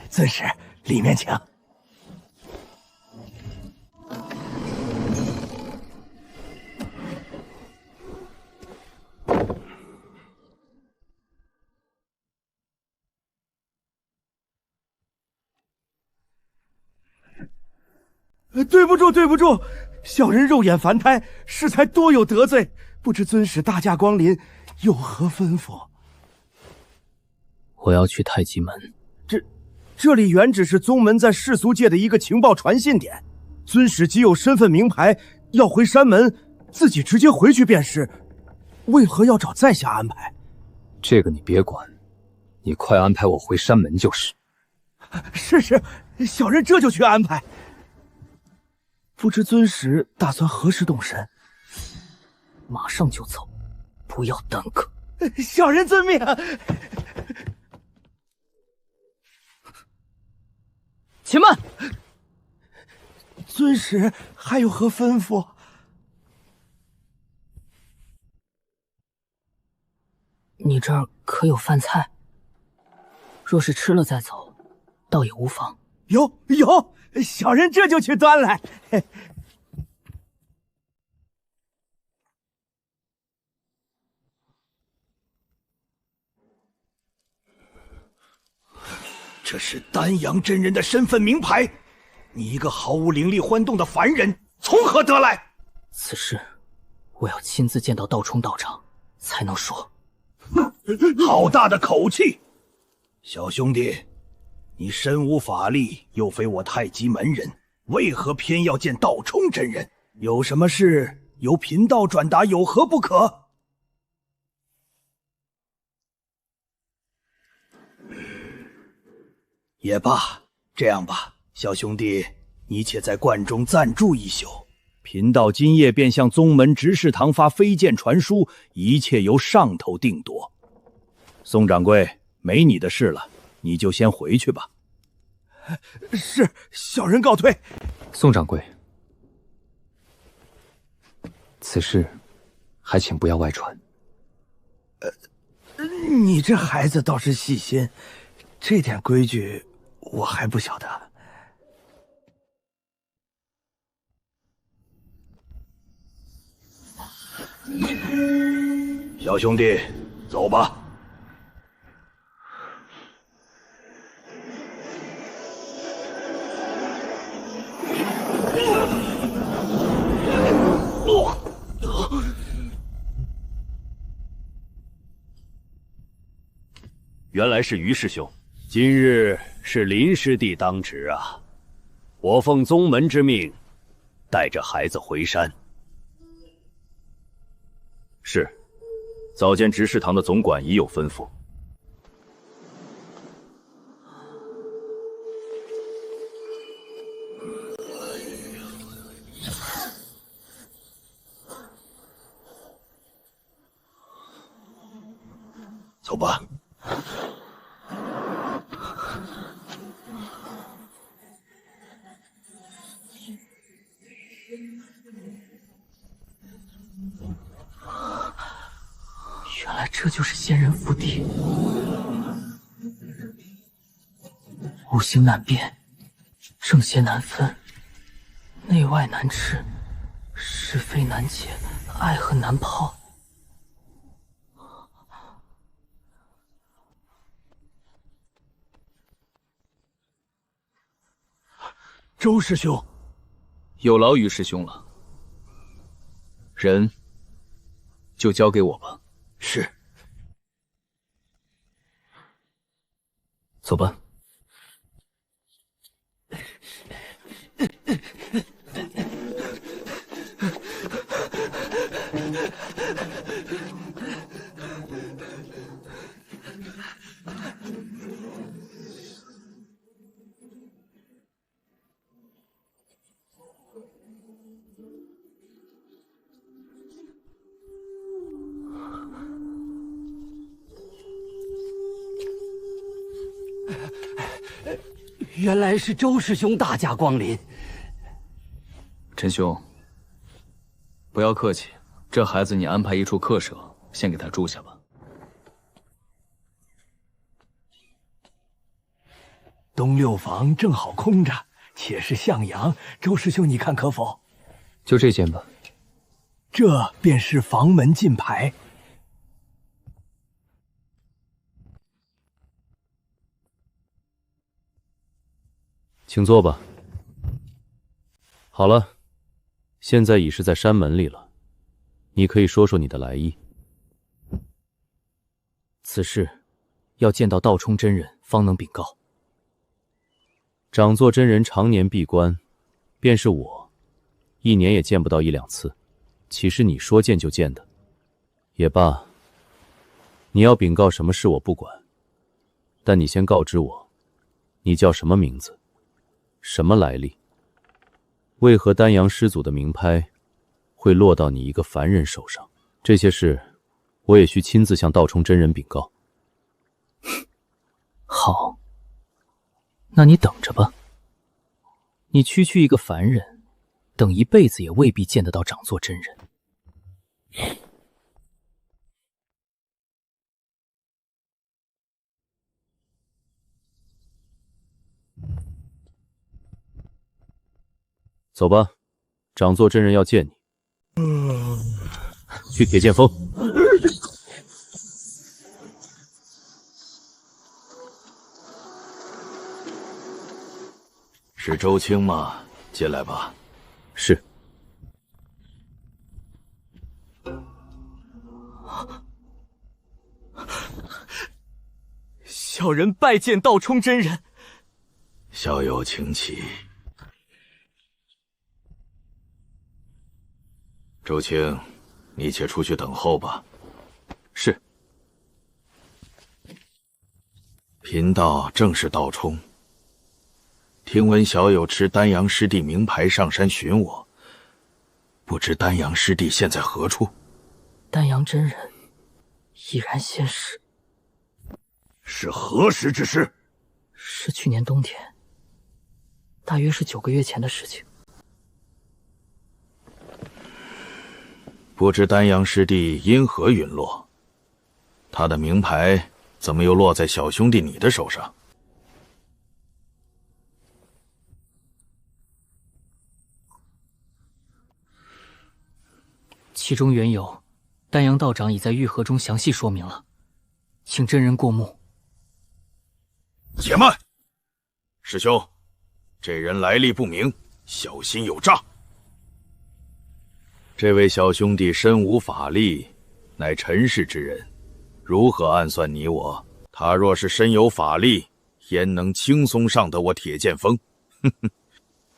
尊师，里面请。对不住，小人肉眼凡胎，适才多有得罪，不知尊使大驾光临，有何吩咐？我要去太极门。这里原只是宗门在世俗界的一个情报传信点，尊使既有身份名牌，要回山门，自己直接回去便是。为何要找在下安排？这个你别管，你快安排我回山门就是。是，小人这就去安排。不知尊使打算何时动身？马上就走，不要耽搁。小人遵命。且慢！尊使还有何吩咐？你这儿可有饭菜？若是吃了再走，倒也无妨。有，小人这就去端来。这是丹阳真人的身份名牌，你一个毫无灵力欢动的凡人，从何得来？此事我要亲自见到道冲道长才能说。好大的口气！小兄弟，你身无法力，又非我太极门人，为何偏要见道冲真人？有什么事由贫道转达，有何不可？也罢，这样吧，小兄弟，你且在观中暂住一宿。贫道今夜便向宗门执事堂发飞剑传书，一切由上头定夺。宋掌柜，没你的事了，你就先回去吧。是，小人告退。宋掌柜，此事还请不要外传。你这孩子倒是细心，这点规矩我还不晓得。小兄弟，走吧。原来是于师兄，今日是林师弟当值啊！我奉宗门之命，带着孩子回山。是，早见执事堂的总管已有吩咐。走吧。原来这就是仙人福地，五行难辨，正邪难分，内外难治，是非难解，爱恨难抛。周师兄，有劳于师兄了，人就交给我吧。是。走吧。原来是周师兄大驾光临。陈兄，不要客气，这孩子你安排一处客舍，先给他住下吧。东六房正好空着，且是向阳，周师兄你看可否？就这间吧。这便是房门进牌。请坐吧。好了，现在已是在山门里了，你可以说说你的来意。此事要见到道冲真人方能禀告。掌座真人常年闭关，便是我，一年也见不到一两次，岂是你说见就见的？也罢，你要禀告什么事我不管，但你先告知我，你叫什么名字？什么来历？为何丹阳师祖的名拍会落到你一个凡人手上？这些事，我也需亲自向道冲真人禀告。好，那你等着吧。你区区一个凡人，等一辈子也未必见得到掌座真人。走吧，掌座真人要见你。去铁剑峰。是周青吗？进来吧。是。小人拜见道冲真人。小友请起。周青，你且出去等候吧。是。贫道正是道冲。听闻小友持丹阳师弟名牌上山寻我，不知丹阳师弟现在何处？丹阳真人已然仙逝。是何时之事？是去年冬天，大约是9个月前的事情。不知丹阳师弟因何陨落？他的名牌怎么又落在小兄弟你的手上？其中缘由，丹阳道长已在玉盒中详细说明了，请真人过目。且慢，师兄，这人来历不明，小心有诈。这位小兄弟身无法力，乃尘世之人，如何暗算你我？他若是身有法力，焉能轻松上得我铁剑峰？哼哼，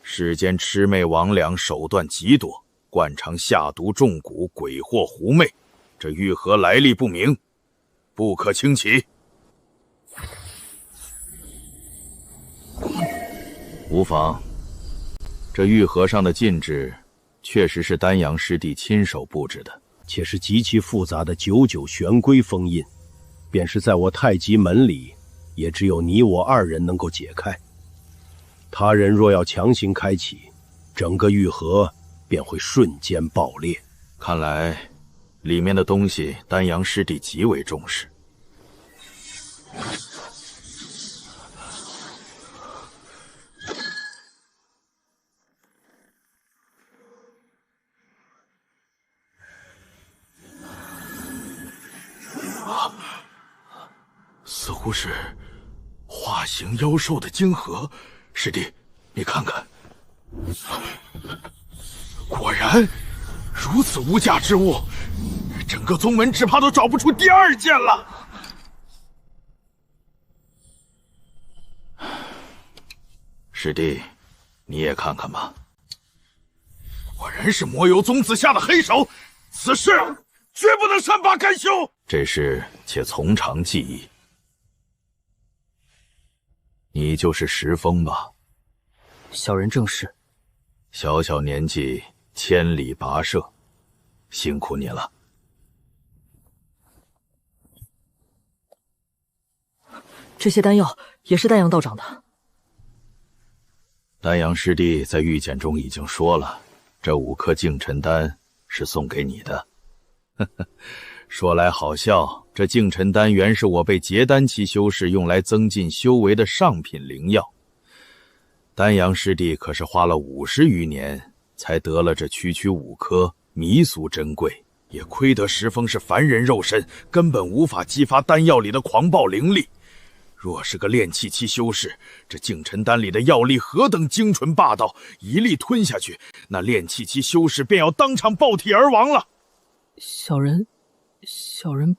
世间魑魅魍魉手段极多。惯常下毒中蛊，鬼惑狐媚，这玉盒来历不明，不可轻启。无妨，这玉盒上的禁制，确实是丹阳师弟亲手布置的，且是极其复杂的99玄龟封印，便是在我太极门里，也只有你我2人能够解开。他人若要强行开启，整个玉盒便会瞬间爆裂。看来，里面的东西丹阳师弟极为重视。似乎是化形妖兽的晶核，师弟，你看看。果然，如此无价之物，整个宗门只怕都找不出第2件了。师弟，你也看看吧。果然是魔游宗子下的黑手，此事绝不能善罢甘休。这事且从长计议。你就是石峰吧？小人正是。小小年纪，千里跋涉，辛苦你了。这些丹药也是丹阳道长的。丹阳师弟在玉简中已经说了，这5颗净尘丹是送给你的。说来好笑，这净尘丹原是我辈结丹期修士用来增进修为的上品灵药。丹阳师弟可是花了50余年，才得了这区5颗，弥足珍贵。也亏得石峰是凡人肉身，根本无法激发丹药里的狂暴灵力。若是个炼气期修士，这净尘丹里的药力何等精纯霸道，一粒吞下去，那炼气期修士便要当场爆体而亡了。小人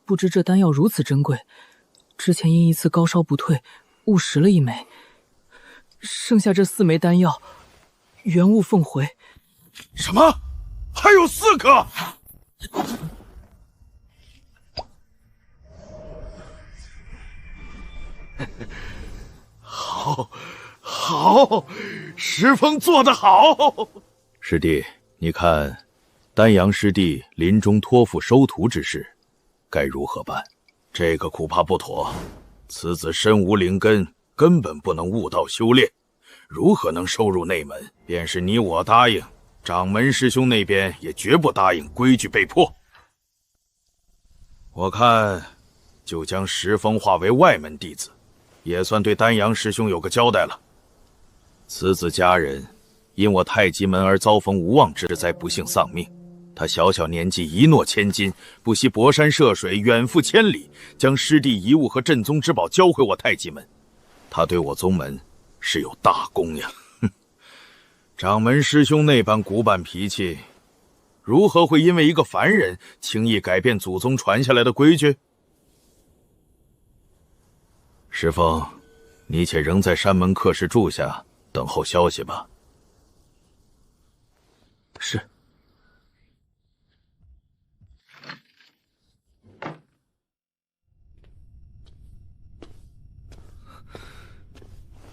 不知这丹药如此珍贵，之前因一次高烧不退，误食了1枚。剩下这4枚丹药，原物奉回。什么？还有4颗？好，石峰做得好。师弟，你看，丹阳师弟临终托付收徒之事，该如何办？这个恐怕不妥。此子身无灵根，根本不能悟道修炼。如何能收入内门？便是你我答应，掌门师兄那边也绝不答应规矩被破。我看，就将石峰划为外门弟子，也算对丹阳师兄有个交代了。此子佳人，因我太极门而遭逢无妄之灾，不幸丧命。他小小年纪一诺千金，不惜跋山涉水，远赴千里，将师弟遗物和镇宗之宝交回我太极门。他对我宗门是有大功呀。哼，掌门师兄那般古板脾气，如何会因为一个凡人轻易改变祖宗传下来的规矩？石峰，你且仍在山门客室住下，等候消息吧。是。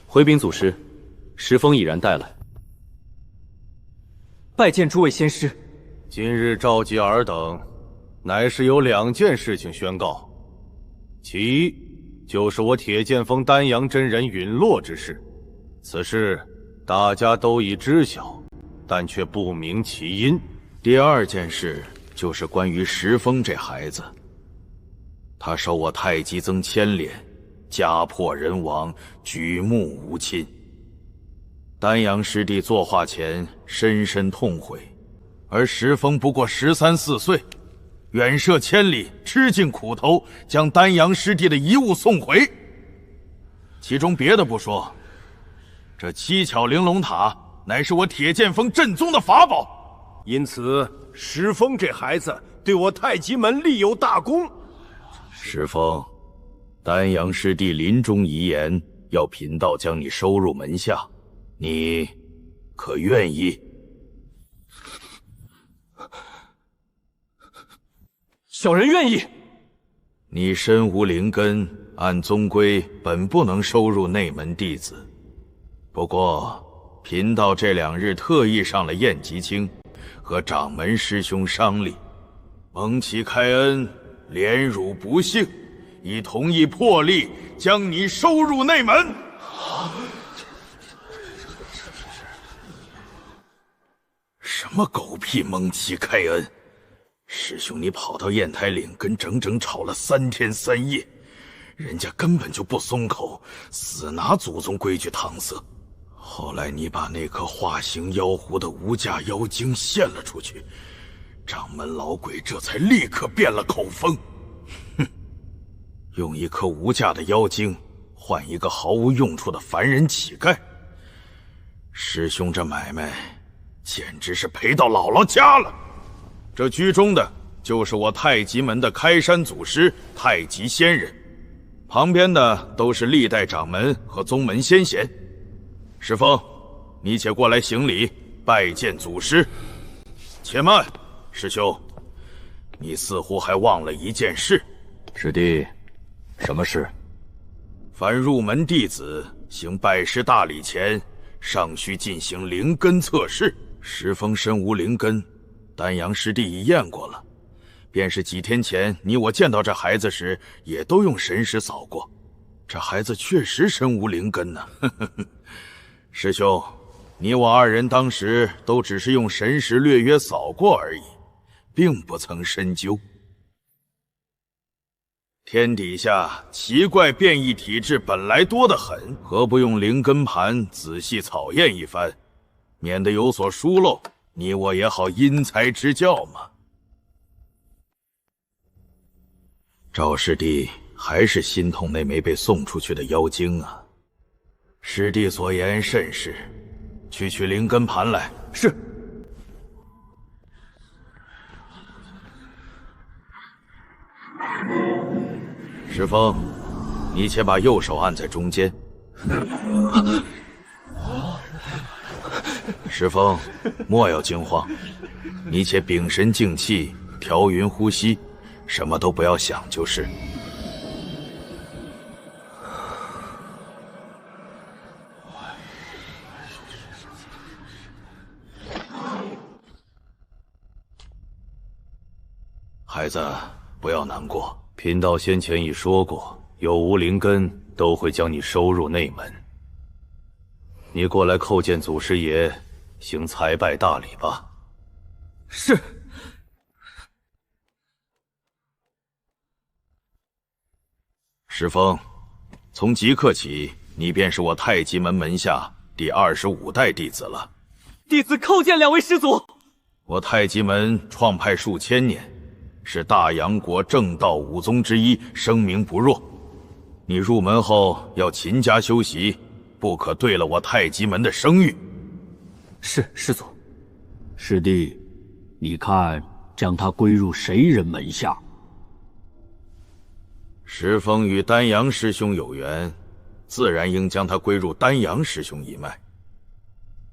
回禀祖师，石峰已然带来。拜见诸位仙师。今日召集尔等，乃是有2件事情宣告。其一，就是我铁剑锋丹阳真人陨落之事。此事大家都已知晓，但却不明其因。第二件事就是关于石峰这孩子，他受我太极僧牵连，家破人亡，举目无亲。丹阳师弟作画前深深痛悔，而石峰不过13、14岁，远涉千里，吃尽苦头，将丹阳师弟的遗物送回。其中别的不说，这7巧玲珑塔乃是我铁剑锋镇宗的法宝，因此石峰这孩子对我太极门立有大功。石峰，丹阳师弟临终遗言要贫道将你收入门下，你可愿意？小人愿意。你身无灵根，按宗规本不能收入内门弟子。不过贫道这2日特意上了燕吉清，和掌门师兄商议，蒙其开恩，怜汝不幸，已同意破例将你收入内门。什么狗屁蒙其开恩！师兄，你跑到砚台岭跟整整吵了3天3夜，人家根本就不松口，死拿祖宗规矩搪塞。后来你把那颗化形妖狐的无价妖精献了出去，掌门老鬼这才立刻变了口风。哼，用一颗无价的妖精换一个毫无用处的凡人乞丐，师兄这买卖简直是赔到姥姥家了。这居中的就是我太极门的开山祖师太极仙人，旁边的都是历代掌门和宗门先贤。石峰，你且过来行礼，拜见祖师。且慢，师兄，你似乎还忘了一件事。师弟，什么事？凡入门弟子行拜师大礼前，尚需进行灵根测试。石峰身无灵根，丹阳师弟已验过了，便是几天前你我见到这孩子时，也都用神识扫过，这孩子确实身无灵根呢。师兄，你我2人当时都只是用神识略约扫过而已，并不曾深究。天底下奇怪变异体质本来多得很，何不用灵根盘仔细草验一番，免得有所疏漏，你我也好因材支教嘛。赵师弟还是心痛那枚被送出去的妖精啊。师弟所言甚是，去取灵根盘来。是。石峰，你且把右手按在中间。石峰，莫要惊慌，你且屏神静气，调匀呼吸，什么都不要想就是。孩子，不要难过。贫道先前已说过，有无灵根都会将你收入内门。你过来叩见祖师爷，行才拜大礼吧。是。石峰，从即刻起，你便是我太极门门下第25代弟子了。弟子叩见两位师祖。我太极门创派数千年，是大杨国正道5宗之一，声名不弱。你入门后要勤加修习，不可对了我太极门的声誉。是，师祖。师弟，你看将他归入谁人门下？石峰与丹阳师兄有缘，自然应将他归入丹阳师兄一脉。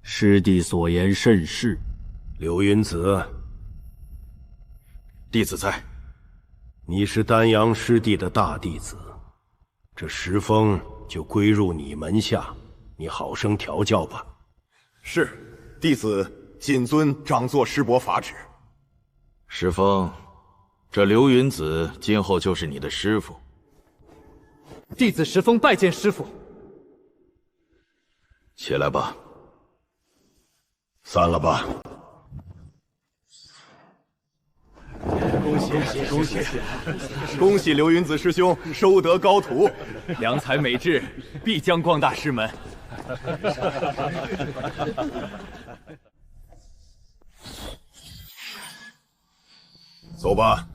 师弟所言甚是。刘云子，弟子在。你是丹阳师弟的大弟子，这石峰就归入你门下，你好生调教吧。是，弟子谨遵长作师伯法旨。石峰，这刘云子今后就是你的师傅。弟子石峰拜见师父。起来吧。散了吧。恭喜刘云子师兄收得高徒，良才美智，必将光大师门。走吧。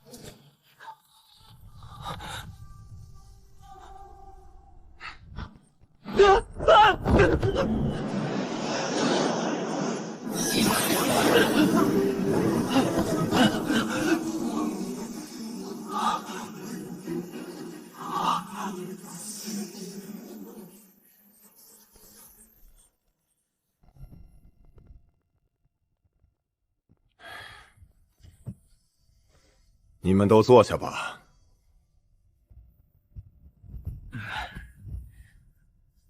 你们都坐下吧。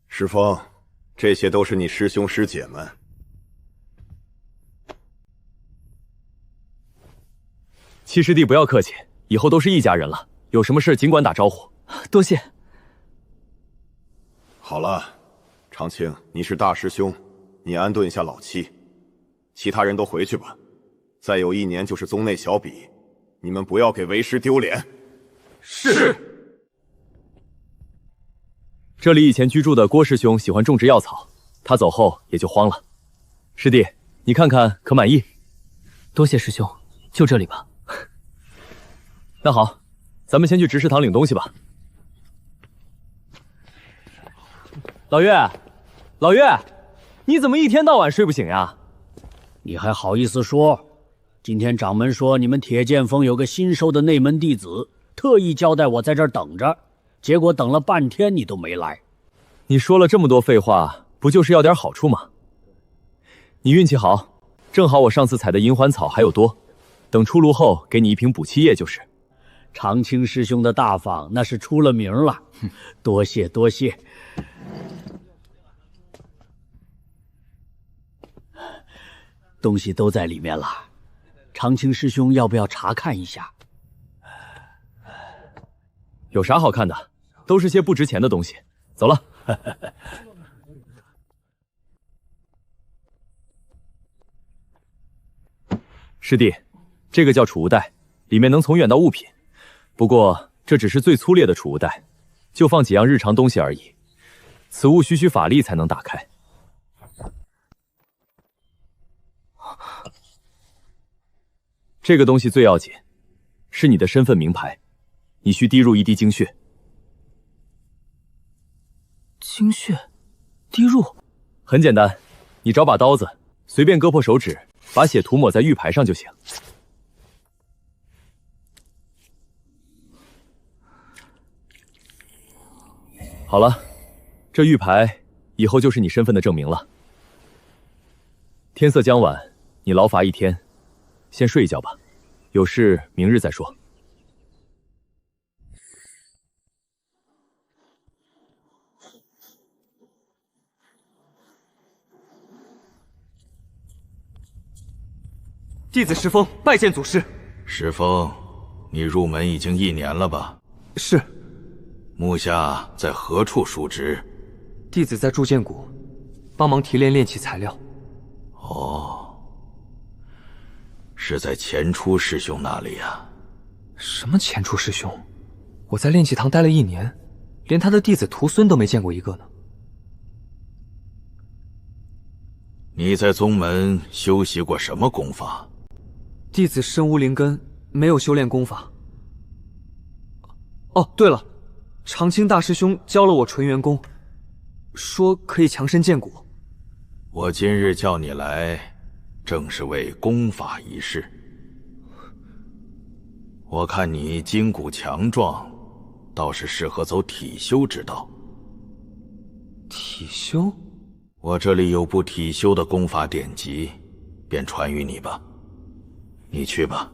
石峰，这些都是你师兄师姐们。七师弟不要客气，以后都是一家人了，有什么事尽管打招呼。多谢。好了，长青，你是大师兄，你安顿一下老七，其他人都回去吧。再有1年就是宗内小比。你们不要给为师丢脸。是。这里以前居住的郭师兄喜欢种植药草，他走后也就荒了。师弟，你看看可满意？多谢师兄，就这里吧。那好，咱们先去执事堂领东西吧。老岳，老岳，你怎么一天到晚睡不醒呀？你还好意思说？今天掌门说你们铁剑峰有个新收的内门弟子，特意交代我在这儿等着，结果等了半天你都没来。你说了这么多废话，不就是要点好处吗？你运气好，正好我上次采的银环草还有多，等出炉后给你一瓶补气液就是。长青师兄的大方那是出了名了，多谢多谢。东西都在里面了。长青师兄要不要查看一下？有啥好看的？都是些不值钱的东西。走了。师弟，这个叫储物袋，里面能从远到物品。不过这只是最粗劣的储物袋，就放几样日常东西而已。此物需法力才能打开。这个东西最要紧，是你的身份名牌，你需滴入1滴精血。精血？滴入？很简单，你找把刀子，随便割破手指，把血涂抹在玉牌上就行。好了，这玉牌以后就是你身份的证明了。天色将晚，你劳乏一天。先睡一觉吧，有事明日再说。弟子石峰拜见祖师。石峰，你入门已经1年了吧？是。目下在何处述职？弟子在铸剑谷。帮忙提炼炼器材料。哦，是在钱初师兄那里啊？什么钱初师兄？我在炼器堂待了1年，连他的弟子徒孙都没见过一个呢。你在宗门修习过什么功法？弟子身无灵根，没有修炼功法。哦，对了，长青大师兄教了我纯元功，说可以强身健骨。我今日叫你来，正是为功法一事。我看你筋骨强壮，倒是适合走体修之道。体修？我这里有部体修的功法典籍，便传于你吧。你去吧。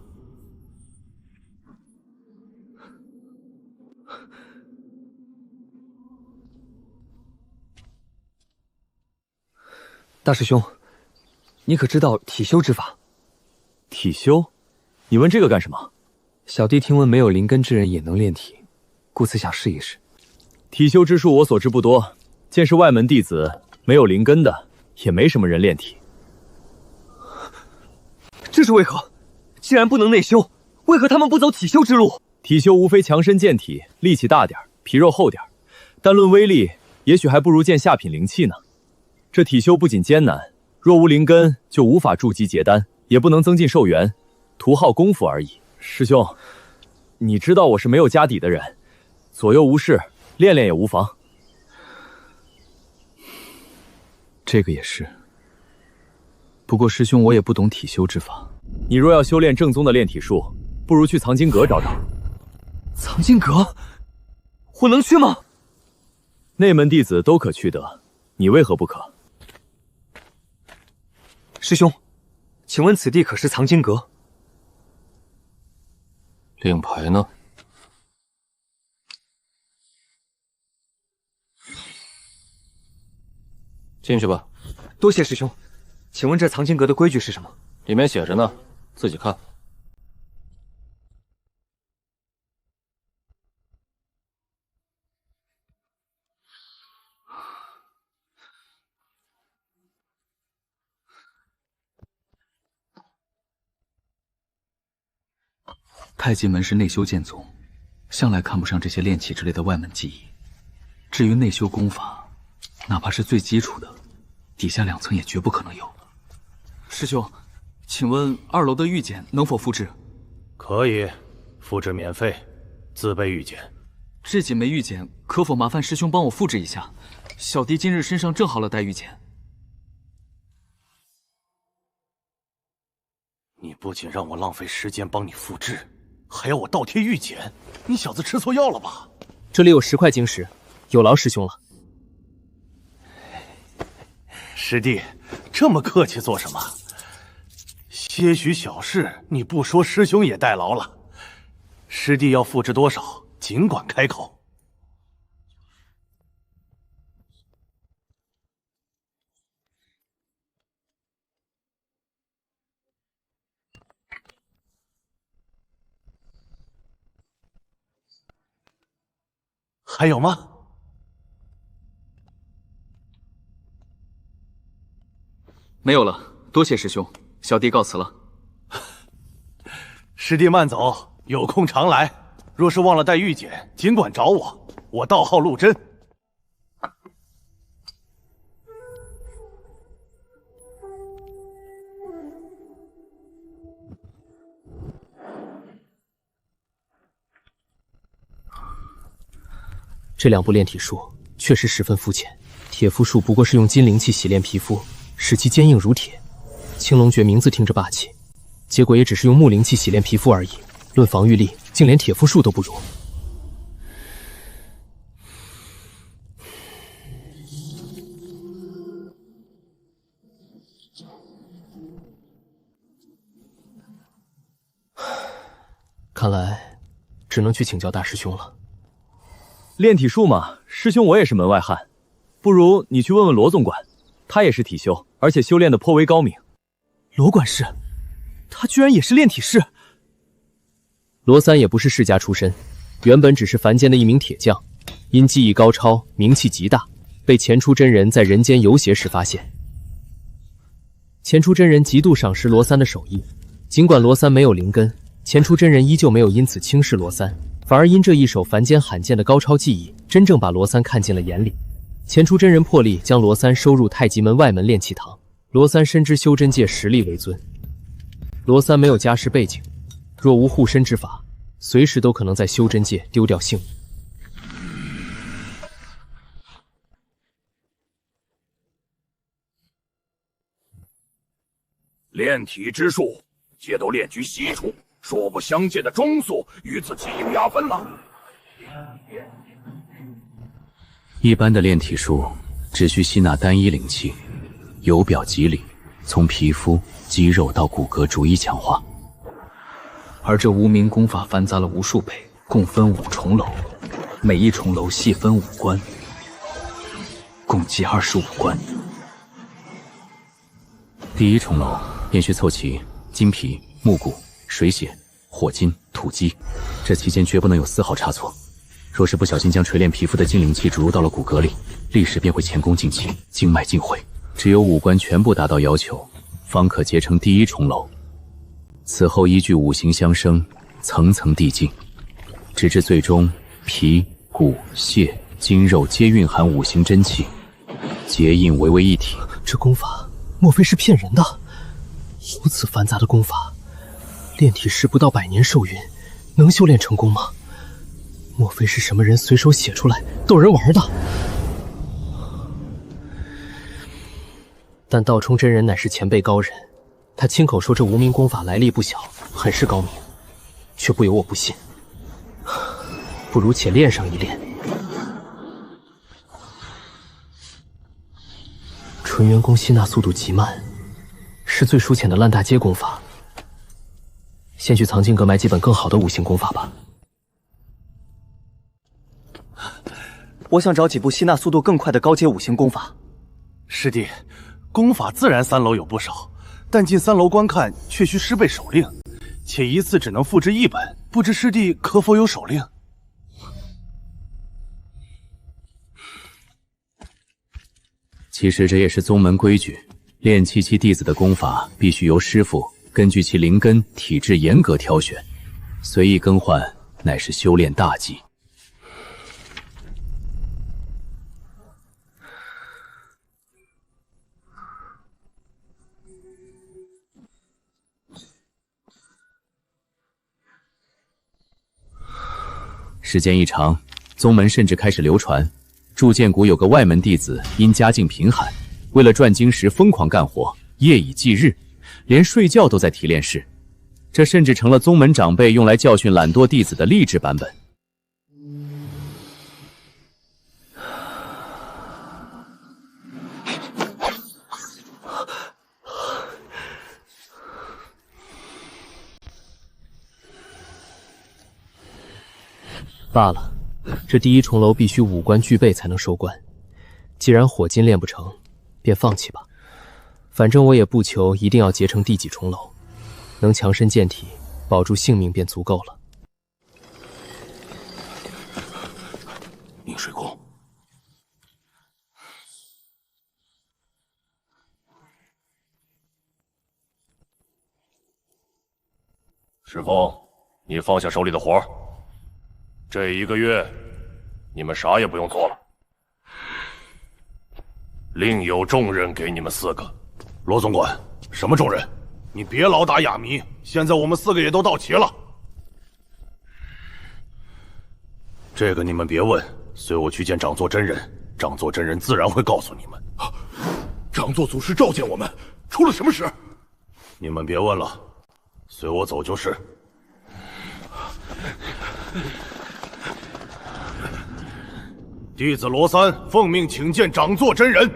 大师兄，你可知道体修之法？体修？你问这个干什么？小弟听闻没有灵根之人也能炼体，故此想试一试。体修之术我所知不多，见是外门弟子，没有灵根的，也没什么人炼体。这是为何？既然不能内修，为何他们不走体修之路？体修无非强身健体，力气大点，皮肉厚点，但论威力，也许还不如见下品灵气呢。这体修不仅艰难，若无灵根，就无法筑基结丹，也不能增进寿元，徒耗功夫而已。师兄，你知道我是没有家底的人，左右无事，练练也无妨。这个也是。不过师兄，我也不懂体修之法。你若要修炼正宗的炼体术，不如去藏经阁找找。藏经阁？我能去吗？内门弟子都可去得，你为何不可？师兄，请问此地可是藏经阁？令牌呢？进去吧。多谢师兄。请问这藏经阁的规矩是什么？里面写着呢，自己看。太极门是内修剑宗，向来看不上这些炼器之类的外门技艺。至于内修功法，哪怕是最基础的，底下2层也绝不可能有。师兄，请问2楼的玉简能否复制？可以，复制免费，自备玉简。这几枚玉简可否麻烦师兄帮我复制一下？小弟今日身上正好了带玉简。你不仅让我浪费时间帮你复制，还要我倒贴玉简，你小子吃错药了吧？这里有10块晶石，有劳师兄了。师弟，这么客气做什么？些许小事，你不说，师兄也代劳了。师弟要复制多少，尽管开口。还有吗？没有了，多谢师兄，小弟告辞了。师弟慢走，有空常来。若是忘了带玉简，尽管找我，我道号陆真。这2部炼体术确实十分肤浅，铁肤术不过是用金灵气洗炼皮肤，使其坚硬如铁。青龙诀名字听着霸气，结果也只是用木灵气洗炼皮肤而已。论防御力，竟连铁肤术都不如。看来只能去请教大师兄了。炼体术嘛，师兄我也是门外汉，不如你去问问罗总管，他也是体修，而且修炼的颇为高明。罗管事，他居然也是炼体师。罗三也不是世家出身，原本只是凡间的一名铁匠，因技艺高超，名气极大，被钱出真人在人间游邪时发现。钱出真人极度赏识罗三的手艺，尽管罗三没有灵根，钱出真人依旧没有因此轻视罗三，反而因这一手凡间罕见的高超技艺，真正把罗三看进了眼里。钱出真人破例将罗三收入太极门外门炼气堂。罗三深知修真界实力为尊，罗三没有家世背景，若无护身之法，随时都可能在修真界丢掉性命。炼体之术，皆都炼于细处，说不相见的中速与此岂有压分了？一般的炼体术只需吸纳单一灵气，由表及里，从皮肤、肌肉到骨骼逐一强化。而这无名功法繁杂了无数倍，共分5重楼，每一重楼细分5关，共计25关。第一重楼便需凑齐金皮、木骨、水血、火金、土鸡，这期间绝不能有丝毫差错。若是不小心将锤炼皮肤的精灵气注入到了骨骼里，立时便会前功尽弃，经脉尽毁。只有5关全部达到要求，方可结成第一重楼。此后依据5行相生，层层递进，直至最终皮、骨、血、筋肉皆蕴含5行真气，结印为为一体。这功法莫非是骗人的？如此繁杂的功法，炼体师不到100年受孕，能修炼成功吗？莫非是什么人随手写出来逗人玩的？但道冲真人乃是前辈高人，他亲口说这无名功法来历不小，很是高明，却不由我不信。不如且练上一练。纯元功吸纳速度极慢，是最疏浅的烂大街功法。先去藏经阁买几本更好的5行功法吧。我想找几部吸纳速度更快的高阶5行功法。师弟，功法自然3楼有不少，但进3楼观看却需师备手令，且一次只能复制1本，不知师弟可否有手令？其实这也是宗门规矩，炼气期弟子的功法必须由师傅根据其灵根、体质严格挑选，随意更换乃是修炼大忌。时间一长，宗门甚至开始流传，铸剑谷有个外门弟子因家境贫寒，为了赚经石疯狂干活，夜以继日，连睡觉都在提炼室。这甚至成了宗门长辈用来教训懒惰弟子的励志版本。罢了，这第一重楼必须5关具备才能收官。既然火金练不成，便放弃吧。反正我也不求一定要结成第几重楼，能强身健体，保住性命便足够了。宁水宫，石峰，你放下手里的活儿。这1个月，你们啥也不用做了。另有重任给你们4个。罗总管，什么重任？你别老打哑谜。现在我们4个也都到齐了。这个你们别问，随我去见掌座真人，掌座真人自然会告诉你们。掌座祖师召见我们，出了什么事？你们别问了，随我走就是。弟子罗三奉命请见掌座真人，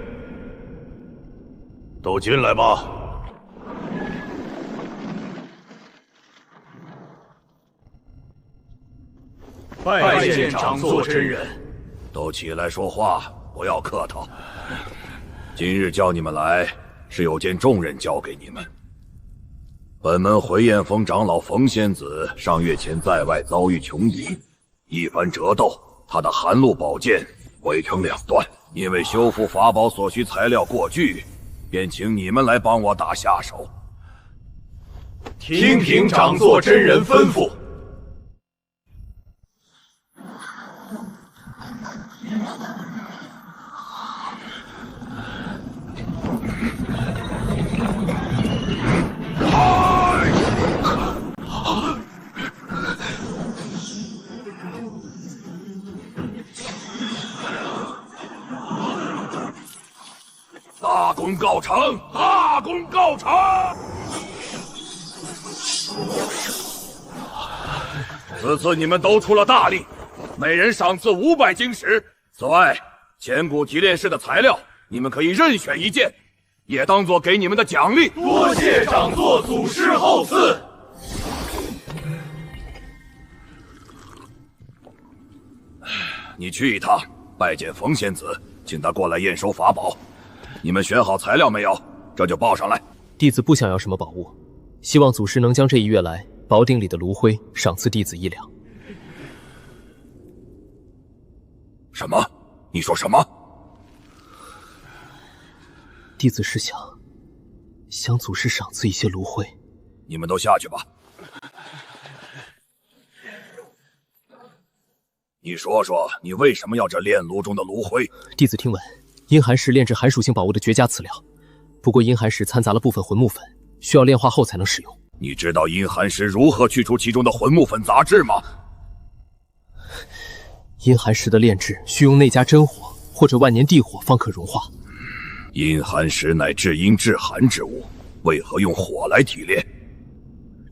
都进来吧。拜见掌座真人。都起来说话，不要客套。今日叫你们来，是有件重任交给你们。本门回雁峰长老冯仙子上月前在外遭遇穷敌，一番折斗，他的寒露宝剑毁成2段，因为修复法宝所需材料过巨，便请你们来帮我打下手。听凭掌座真人吩咐。大功告成！大功告成！此次你们都出了大力，每人赏赐500晶石。此外，千古提炼室的材料，你们可以任选一件，也当做给你们的奖励。多谢掌座祖师厚赐。你去一趟，拜见冯仙子，请他过来验收法宝。你们选好材料没有？这就报上来。弟子不想要什么宝物，希望祖师能将这1月来宝鼎里的炉灰赏赐弟子1两。什么？你说什么？弟子是想祖师赏赐一些炉灰。你们都下去吧。你说说，你为什么要这炼炉中的炉灰？弟子听闻，阴寒石炼制寒属性宝物的绝佳饲料，不过阴寒石掺杂了部分魂木粉，需要炼化后才能使用。你知道阴寒石如何去除其中的魂木粉杂质吗？阴寒石的炼制需用内家真火或者万年地火方可融化。阴寒石乃至阴至寒之物，为何用火来提炼？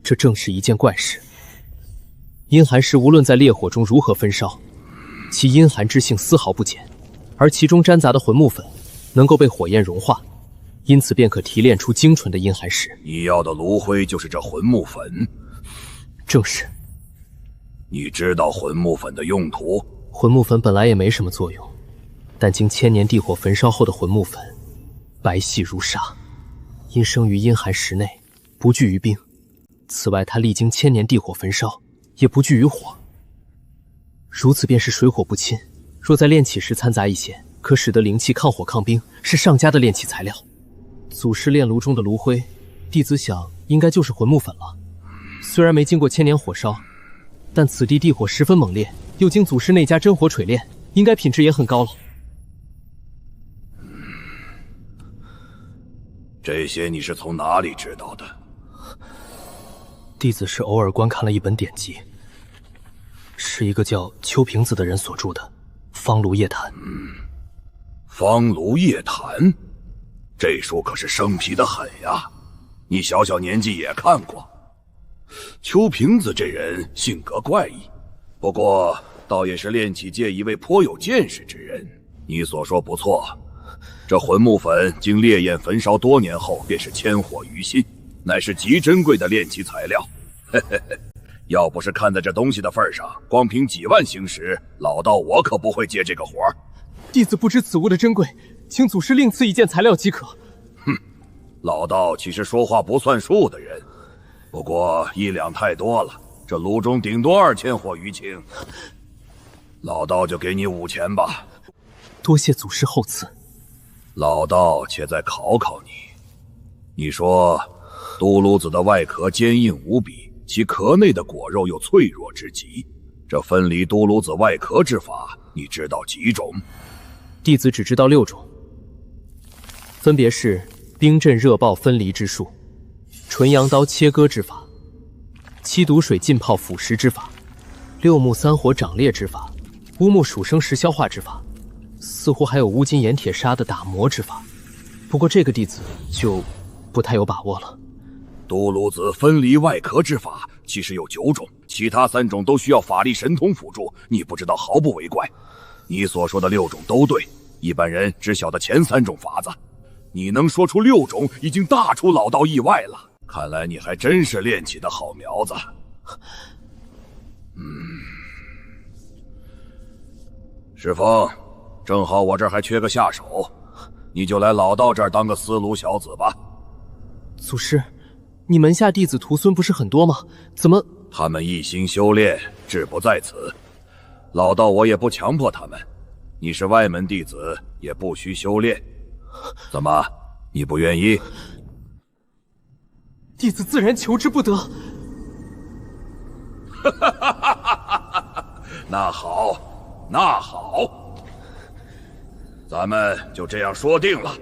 这正是一件怪事。阴寒石无论在烈火中如何焚烧，其阴寒之性丝毫不减，而其中掺杂的魂木粉能够被火焰融化，因此便可提炼出精纯的阴寒石。你要的炉灰就是这魂木粉？正是。你知道魂木粉的用途？魂木粉本来也没什么作用，但经千年地火焚烧后的魂木粉，白皙如纱，因生于阴寒石内，不惧于冰。此外，它历经千年地火焚烧，也不惧于火。如此便是水火不侵。若在炼器时掺杂一些，可使得灵气抗火抗冰，是上佳的炼器材料。祖师炼炉中的炉灰，弟子想应该就是魂木粉了。虽然没经过千年火烧，但此地地火十分猛烈，又经祖师内家真火锤炼，应该品质也很高了。这些你是从哪里知道的？弟子是偶尔观看了一本典籍，是一个叫邱平子的人所著的《方炉夜谈》。方炉夜谈，这书可是生僻的很呀！你小小年纪也看过。邱平子这人性格怪异，不过倒也是炼器界一位颇有见识之人。你所说不错，这魂木粉经烈焰焚烧多年后，便是千火于心，乃是极珍贵的炼器材料。嘿嘿嘿，要不是看在这东西的份上，光凭几万星石，老道我可不会接这个活儿。弟子不知此物的珍贵，请祖师另赐一件材料即可。哼，老道岂是说话不算数的人？不过1两太多了，这炉中顶多2000火余磬，老道就给你5000吧。多谢祖师厚赐。老道且再考考你，你说都炉子的外壳坚硬无比，其壳内的果肉又脆弱之极，这分离都炉子外壳之法，你知道几种？弟子只知道6种，分别是冰镇热爆分离之术、纯阳刀切割之法、七毒水浸泡腐蚀之法、六木三火长裂之法、乌木属生石消化之法，似乎还有乌金盐铁砂的打磨之法。不过这个弟子就不太有把握了。都炉子分离外壳之法其实有9种，其他3种都需要法力神通辅助，你不知道毫不为怪。你所说的6种都对，一般人只晓得前3种法子，你能说出6种，已经大出老道意外了。看来你还真是炼器的好苗子。石峰，正好我这儿还缺个下手，你就来老道这儿当个司炉小子吧。祖师，你门下弟子徒孙不是很多吗？怎么？他们一心修炼，志不在此。老道我也不强迫他们。你是外门弟子，也不需修炼。怎么，你不愿意？弟子自然求之不得。那好，那好，咱们就这样说定了。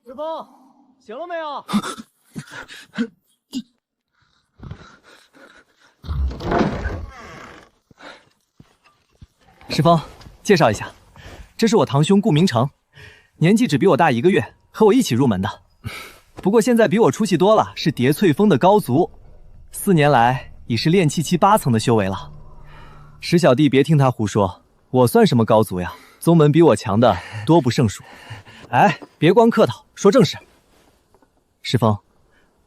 师风，醒了没有？石峰，介绍一下，这是我堂兄顾明成，年纪只比我大1个月，和我一起入门的。不过现在比我出息多了，是叠翠峰的高足，4年来已是炼气期8层的修为了。石小弟别听他胡说，我算什么高足呀？宗门比我强的多不胜数。哎，别光客套，说正事。石峰，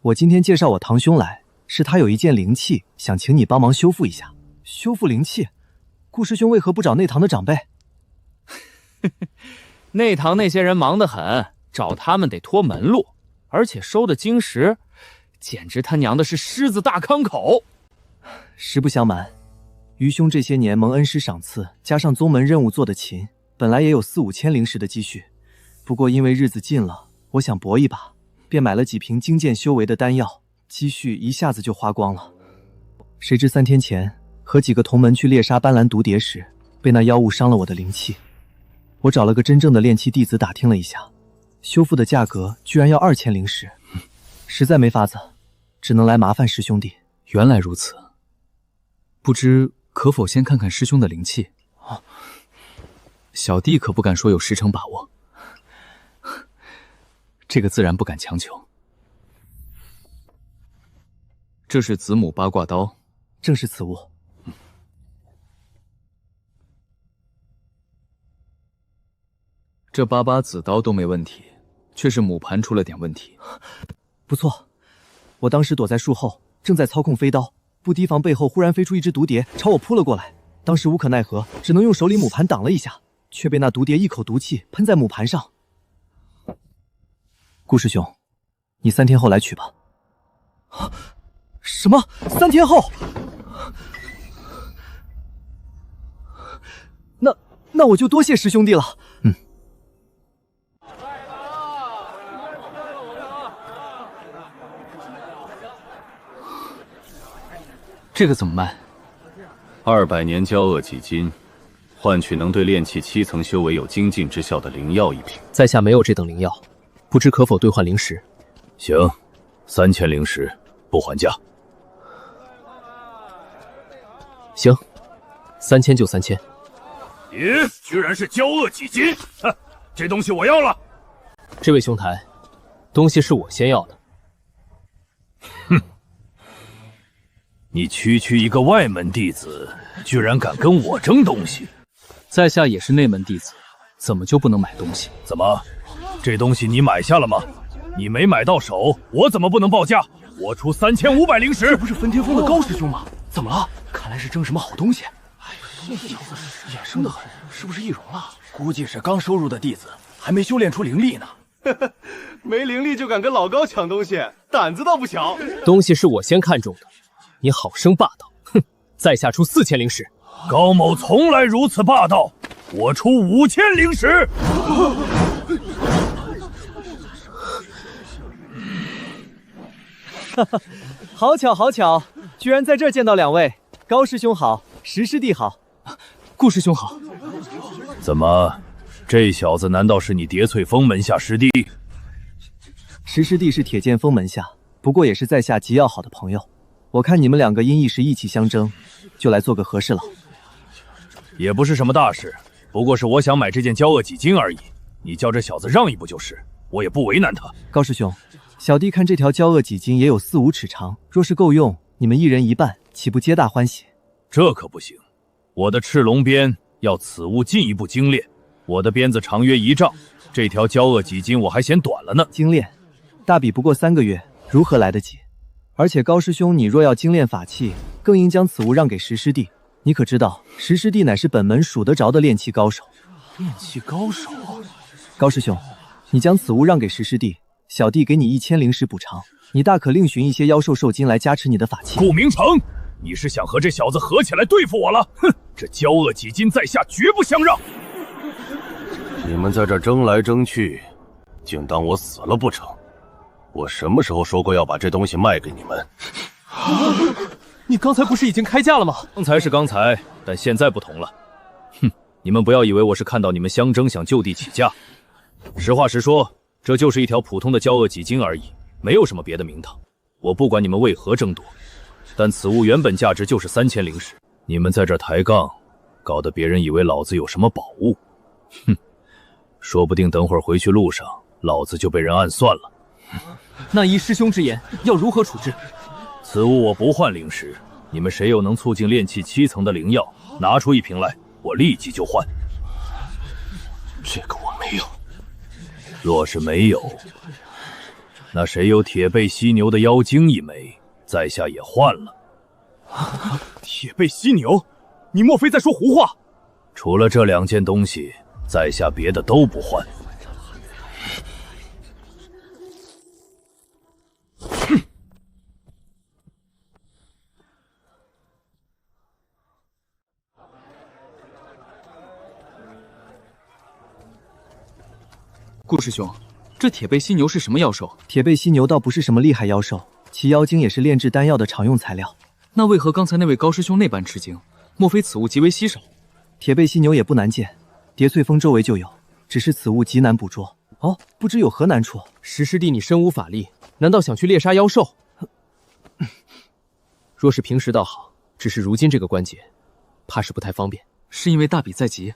我今天介绍我堂兄来，是他有一件灵器，想请你帮忙修复一下。修复灵器？顾师兄为何不找内堂的长辈？内堂那些人忙得很，找他们得托门路，而且收的晶石，简直他娘的是狮子大康口。实不相瞒，余兄这些年蒙恩师赏赐，加上宗门任务做得勤，本来也有4、5千灵石的积蓄。不过因为日子近了，我想搏一把，便买了几瓶精剑修为的丹药，积蓄一下子就花光了。谁知3天前和几个同门去猎杀斑斓毒蝶时，被那妖物伤了我的灵气。我找了个真正的炼气弟子打听了一下，修复的价格居然要2000灵石，实在没法子，只能来麻烦师兄弟。原来如此，不知可否先看看师兄的灵气？小弟可不敢说有10成把握，这个自然不敢强求。这是子母八卦刀，正是此物。这88子刀都没问题，却是母盘出了点问题。不错，我当时躲在树后，正在操控飞刀，不提防背后忽然飞出一只毒蝶朝我扑了过来，当时无可奈何，只能用手里母盘挡了一下，却被那毒蝶一口毒气喷在母盘上。顾师兄，你3天后来取吧。什么？3天后？那我就多谢师兄弟了。这个怎么卖？200年交恶几金，换取能对炼气7层修为有精进之效的灵药1瓶。在下没有这等灵药，不知可否兑换灵石？行，3000灵石，不还价。行，3000就3000。咦，居然是交恶几金！哼，这东西我要了。这位兄台，东西是我先要的。哼，你区区一个外门弟子，居然敢跟我争东西！在下也是内门弟子，怎么就不能买东西？怎么，这东西你买下了吗？你没买到手，我怎么不能报价？我出3500灵石。这不是焚天峰的高师兄吗？怎么了？看来是争什么好东西。这小子眼生得很，是不是易容了？估计是刚收入的弟子，还没修炼出灵力呢。没灵力就敢跟老高抢东西，胆子倒不小。东西是我先看中的，你好生霸道！哼，在下出4000灵石。高某从来如此霸道，我出5000灵石。哈哈，好巧好巧，居然在这儿见到两位。高师兄好，石师弟好，顾师兄好。怎么，这小子难道是你叠翠峰门下师弟？石师弟是铁剑锋门下，不过也是在下极要好的朋友。我看你们两个因一时意气相争，就来做个和事佬。也不是什么大事，不过是我想买这件交恶几金而已。你叫这小子让一步就是，我也不为难他。高师兄，小弟看这条交恶几金也有4、5尺长，若是够用，你们一人一半，岂不皆大欢喜？这可不行，我的赤龙鞭要此物进一步精炼，我的鞭子长约1丈，这条交恶几金我还嫌短了呢。精炼，大比不过3个月，如何来得及？而且高师兄，你若要精炼法器，更应将此物让给石师弟。你可知道，石师弟乃是本门数得着的炼器高手。炼器高手？高师兄，你将此物让给石师弟，小弟给你1000灵石补偿。你大可另寻一些妖兽兽金来加持你的法器。顾明成，你是想和这小子合起来对付我了？哼，这交恶几金在下绝不相让。你们在这争来争去，竟当我死了不成？我什么时候说过要把这东西卖给你们？你刚才不是已经开价了吗？刚才是刚才，但现在不同了。哼，你们不要以为我是看到你们相争想就地起价。实话实说，这就是一条普通的交恶几金而已，没有什么别的名堂。我不管你们为何争夺，但此物原本价值就是3000灵石。你们在这抬杠，搞得别人以为老子有什么宝物。哼，说不定等会儿回去路上，老子就被人暗算了。那依师兄之言，要如何处置？此物我不换灵石，你们谁有能促进炼气7层的灵药，拿出1瓶来，我立即就换。这个我没有。若是没有，那谁有铁背犀牛的妖精1枚，在下也换了。铁背犀牛？你莫非在说胡话？除了这2件东西，在下别的都不换。顾师兄，这铁背犀牛是什么妖兽？铁背犀牛倒不是什么厉害妖兽，其妖精也是炼制丹药的常用材料。那为何刚才那位高师兄那般吃惊？莫非此物极为稀少？铁背犀牛也不难见，叠翠峰周围就有，只是此物极难捕捉。哦，不知有何难处？石师弟，你身无法力，难道想去猎杀妖兽？若是平时倒好，只是如今这个关节，怕是不太方便。是因为大比在即？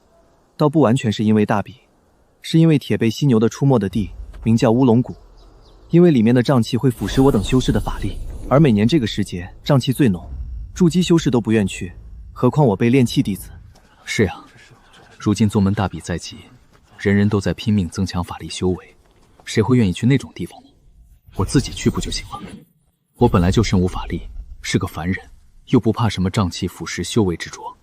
倒不完全是因为大比。是因为铁背犀牛的出没的地名叫乌龙谷，因为里面的瘴气会腐蚀我等修士的法力，而每年这个时节瘴气最浓，筑基修士都不愿去，何况我辈炼器弟子。是啊，如今宗门大比在即，人人都在拼命增强法力修为，谁会愿意去那种地方呢？我自己去不就行了？我本来就身无法力，是个凡人，又不怕什么瘴气腐蚀修为之浊。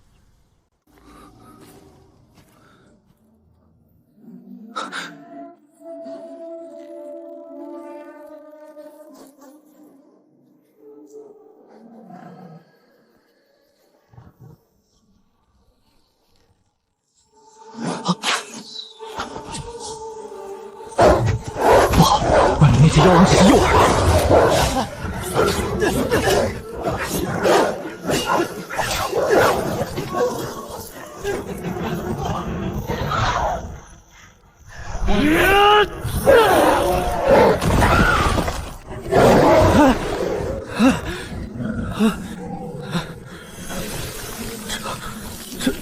不好，外面那只妖狼只是诱饵。这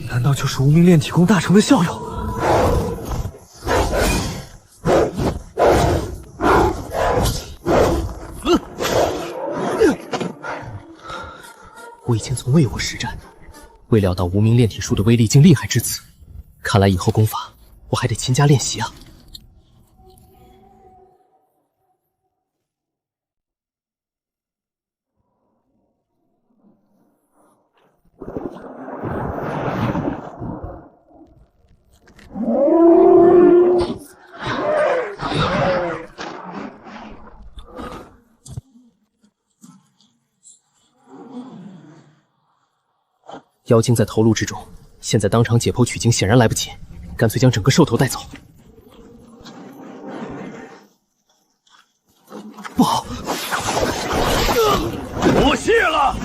难道就是无名炼体功大成的效用？我以前从未有过实战，未料到无名炼体术的威力竟厉害至此。看来以后功法我还得勤加练习啊。妖精在头颅之中，现在当场解剖取经显然来不及，干脆将整个兽头带走。不好！不谢了！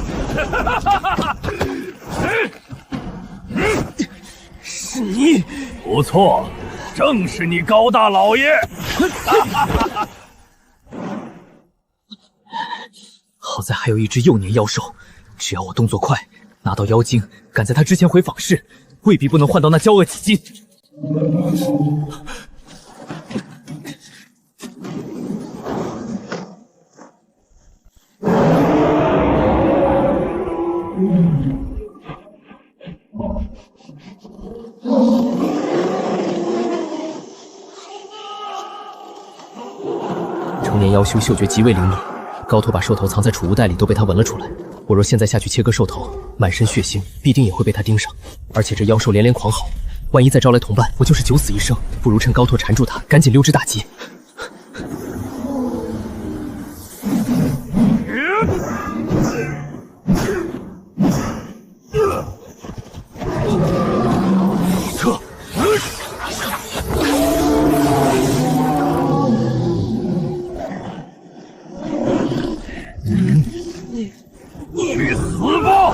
是你！不错，正是你高大老爷！好在还有一只幼年妖兽，只要我动作快，拿到妖精，赶在他之前回访视，未必不能换到那娇恶几斤。成年妖修嗅觉极为灵敏，高头把兽头藏在储物袋里都被他闻了出来。我若现在下去切割兽头，满身血腥，必定也会被他盯上。而且这妖兽连连狂吼，万一再招来同伴，我就是九死一生。不如趁高头缠住他，赶紧溜之大吉。撤！去死吧！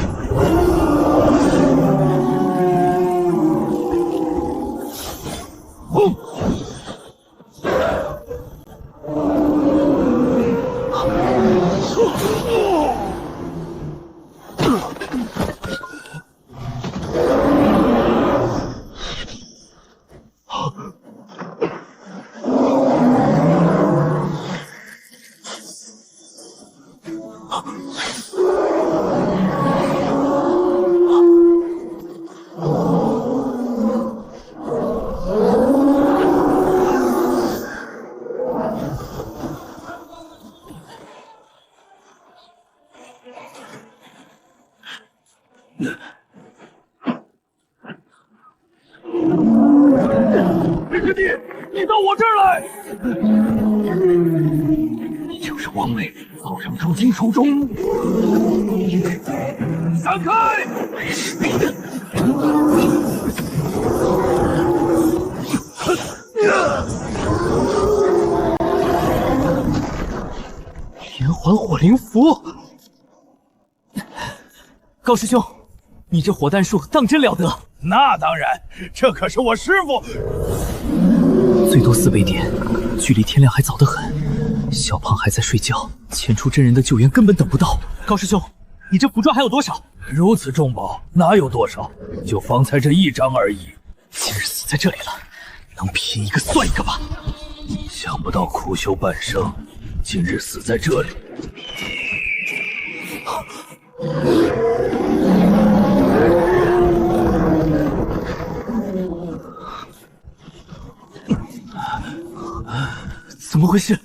师弟，你到我这儿来！你就是王妹早上出京书中，散开！连环火灵符，高师兄，你这火弹术当真了得！那当然，这可是我师傅。最多4倍点，距离天亮还早得很。小胖还在睡觉，前出真人的救援根本等不到。高师兄，你这符咒还有多少？如此重宝，哪有多少？就方才这1张而已。今日死在这里了，能拼一个算一个吧。想不到苦修半生，今日死在这里。怎么回事？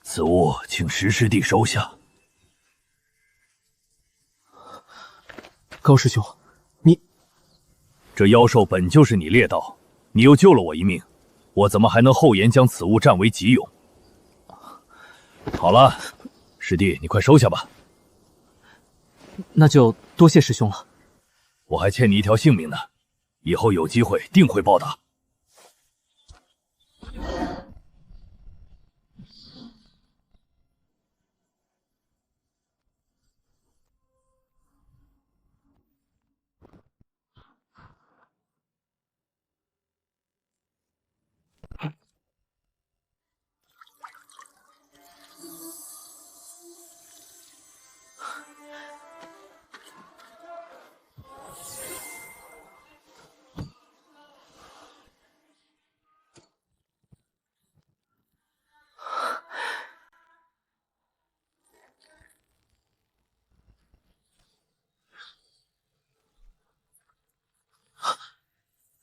此物请石师弟收下。高师兄，你这妖兽本就是你猎到，你又救了我一命，我怎么还能厚颜将此物占为己有？好了，师弟，你快收下吧。那就多谢师兄了。我还欠你一条性命呢，以后有机会定会报答。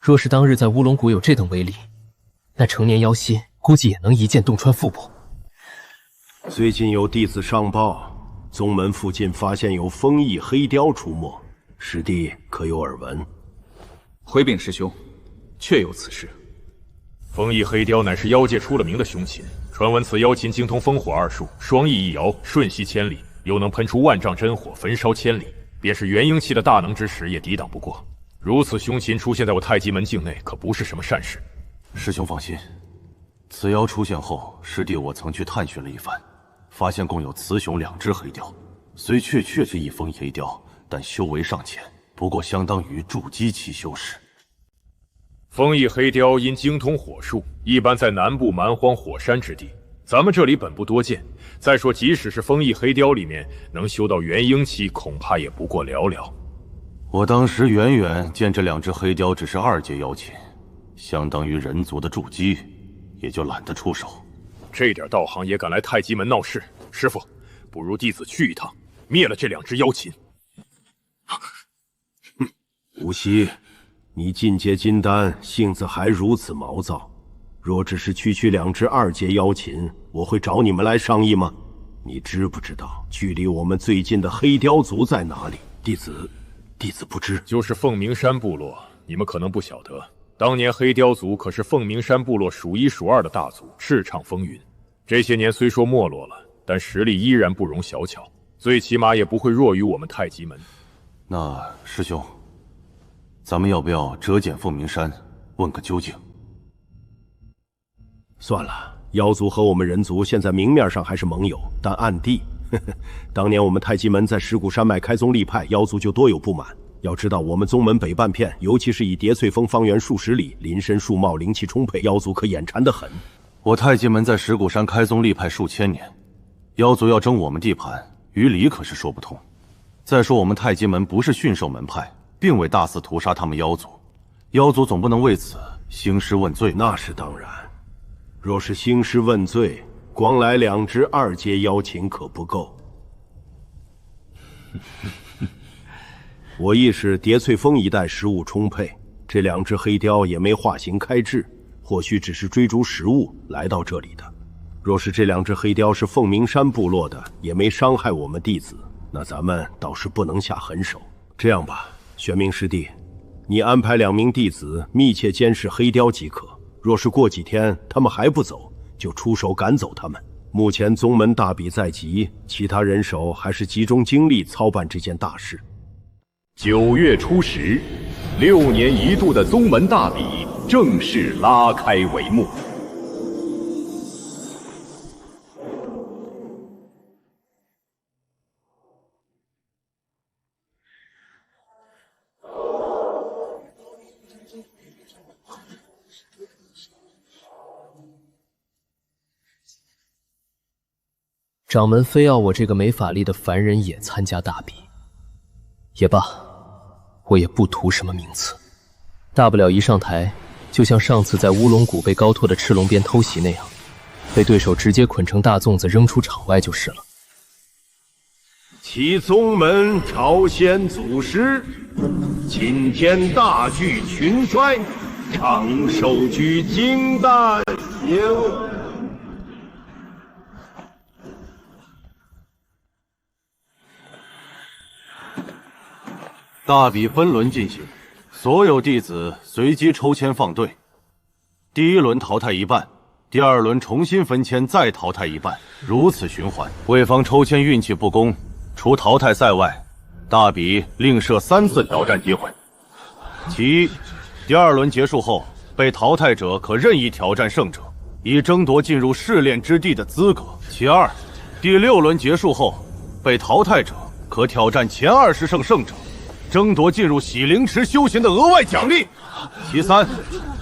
若是当日在乌龙谷有这等威力，那成年妖仙估计也能一剑洞穿腹部。最近有弟子上报，宗门附近发现有风翼黑雕出没，师弟可有耳闻？回禀师兄，确有此事。风翼黑雕乃是妖界出了名的凶禽，传闻此妖禽精通风火二术，双翼一摇，瞬息千里，又能喷出万丈真火，焚烧千里，便是元婴期的大能之时也抵挡不过。如此凶禽出现在我太极门境内，可不是什么善事。师兄放心，此妖出现后，师弟我曾去探寻了一番，发现共有雌雄2只黑雕，虽确是一风翼黑雕，但修为尚浅，不过相当于筑基期修士。风翼黑雕因精通火术，一般在南部蛮荒火山之地，咱们这里本不多见。再说，即使是风翼黑雕里面能修到元婴期，恐怕也不过寥寥。我当时远远见这2只黑雕只是2阶妖禽，相当于人族的筑基，也就懒得出手。这点道行也敢来太极门闹事，师傅，不如弟子去一趟，灭了这2只妖禽。无锡，你进阶金丹，性子还如此毛躁。若只是区2只2阶妖禽，我会找你们来商议吗？你知不知道距离我们最近的黑雕族在哪里？弟子不知。就是凤鸣山部落，你们可能不晓得，当年黑雕族可是凤鸣山部落数1数2的大族，叱咤风云。这些年虽说没落了，但实力依然不容小瞧，最起码也不会弱于我们太极门。那师兄，咱们要不要折减凤鸣山，问个究竟？算了，妖族和我们人族现在明面上还是盟友，但暗地，当年我们太极门在石鼓山脉开宗立派，妖族就多有不满。要知道，我们宗门北半片，尤其是以叠翠峰方圆数十里，林深树茂，灵气充沛，妖族可眼馋得很。我太极门在石鼓山开宗立派数千年，妖族要争我们地盘，于理可是说不通。再说我们太极门不是驯兽门派，并未大肆屠杀他们妖族，妖族总不能为此兴师问罪。那是当然，若是兴师问罪，光来2只2阶妖禽可不够。我亦是叠翠峰一带食物充沛，这2只黑雕也没化形开智，或许只是追逐食物来到这里的。若是这2只黑雕是凤鸣山部落的，也没伤害我们弟子，那咱们倒是不能下狠手。这样吧，玄冥师弟，你安排2名弟子密切监视黑雕即可。若是过几天他们还不走，就出手赶走他们。目前宗门大比在即，其他人手还是集中精力操办这件大事。9月初10，6年1度的宗门大比正式拉开帷幕。掌门非要我这个没法力的凡人也参加大比，也罢，我也不图什么名次，大不了一上台，就像上次在乌龙谷被高拓的赤龙鞭偷袭那样，被对手直接捆成大粽子扔出场外就是了。其宗门朝先祖师，今天大聚群衰，长寿居金丹行。大比分轮进行，所有弟子随机抽签放队。第1轮淘汰一半，第2轮重新分签再淘汰一半，如此循环。为防抽签运气不公，除淘汰赛外，大比另设3次挑战机会。其一，第2轮结束后，被淘汰者可任意挑战胜者，以争夺进入试炼之地的资格。其二，第6轮结束后，被淘汰者可挑战前20胜胜者，争夺进入洗灵池修行的额外奖励。其三，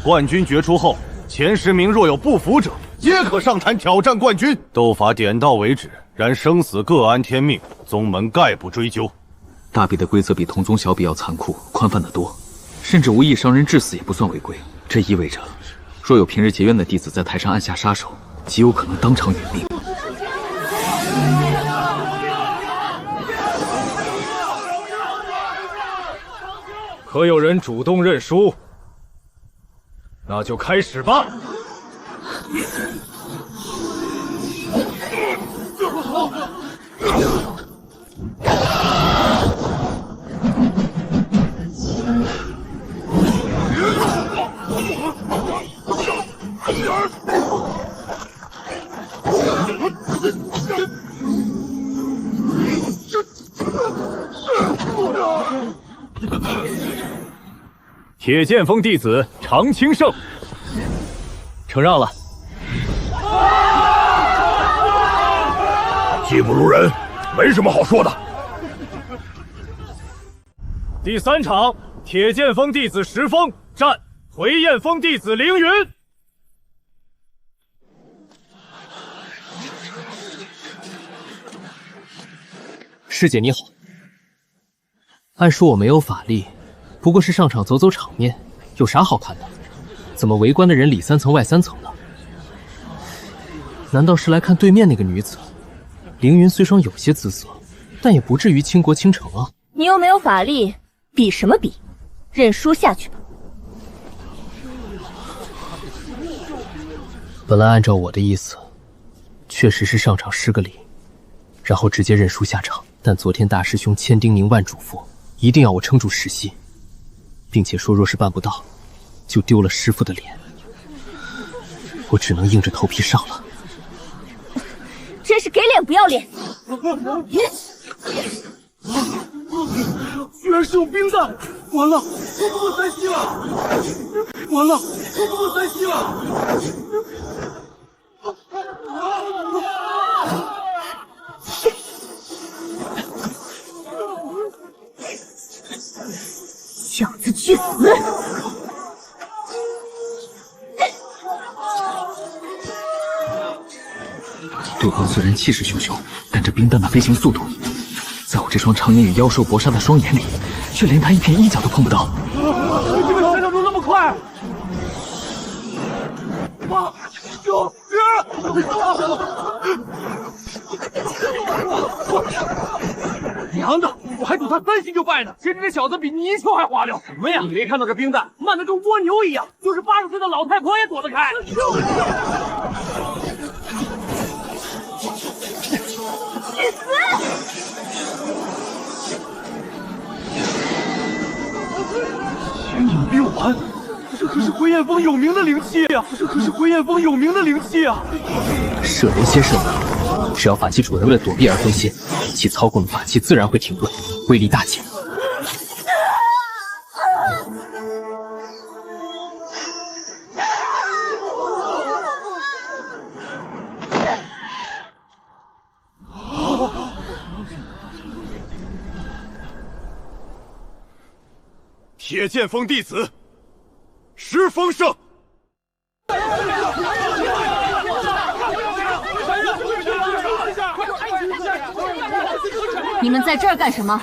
冠军决出后，前10名若有不服者，皆可上坛挑战冠军。斗法点到为止，然生死各安天命，宗门概不追究。大比的规则比同宗小比要残酷，宽泛得多，甚至无意伤人致死也不算违规。这意味着，若有平日结怨的弟子在台上按下杀手，极有可能当场殒命。可有人主动认输？那就开始吧。铁剑锋弟子常青胜，承让了。技不如人，没什么好说的。第3场，铁剑锋弟子石峰战回焰锋弟子凌云。师姐你好。按说我没有法力，不过是上场走走场面，有啥好看的？怎么围观的人里3层外3层的？难道是来看对面那个女子？凌云虽双有些姿色，但也不至于倾国倾城啊。你又没有法力，比什么比？认输下去吧。本来按照我的意思，确实是上场施个礼，然后直接认输下场。但昨天大师兄千叮咛万嘱咐，一定要我撑住时息，并且说若是办不到，就丢了师父的脸。我只能硬着头皮上了。真是给脸不要脸！居然是用冰弹！完了，不能再吸了！完了，不能再吸了！小子去死！对方虽然气势汹汹，但这冰弹的飞行速度，在我这双常年与妖兽搏杀的双眼里，却连他一片衣角都碰不到。这个战斗都那么快！8、9、娘的！我还赌他3星就败呢，谁知这小子比泥鳅还滑溜。什么呀？你没看到这冰弹慢得跟蜗牛一样，就是80岁的老太婆也躲得开。去死！千影冰环，这可是回焰峰有名的灵气呀！这可是回焰峰有名的灵气啊！射人先射脑，只要法器主人为了躲避而分心，其操控的法器自然会停顿，威力大减。铁剑锋弟子石峰胜。你们在这儿干什么？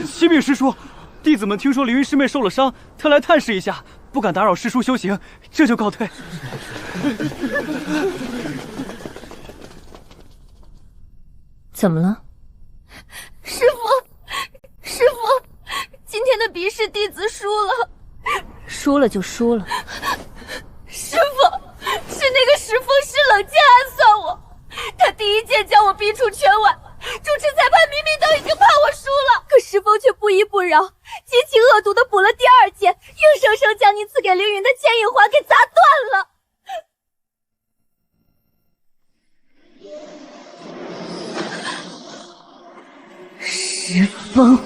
启禀师叔，弟子们听说凌云师妹受了伤，特来探视一下，不敢打扰师叔修行，这就告退。怎么了？师父，今天的比试弟子输了。输了就输了。师父，是那个石峰师冷箭暗算我，他第一剑将我逼出圈外，主持裁判明明都已经判我输了，可石峰却不依不饶，极其恶毒的补了第2剑，硬生生将你赐给凌云的牵引环给砸断了。石峰，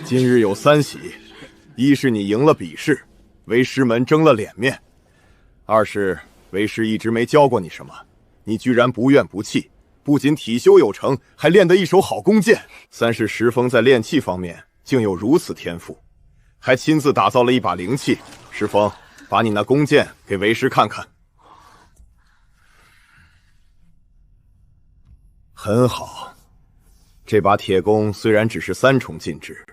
今日有3喜，一是你赢了比试，为师们争了脸面；二是为师一直没教过你什么，你居然不怨不弃，不仅体修有成，还练得一手好弓箭；三是石峰在炼器方面竟有如此天赋，还亲自打造了一把灵器。石峰，把你那弓箭给为师看看。很好，这把铁弓虽然只是3重进制，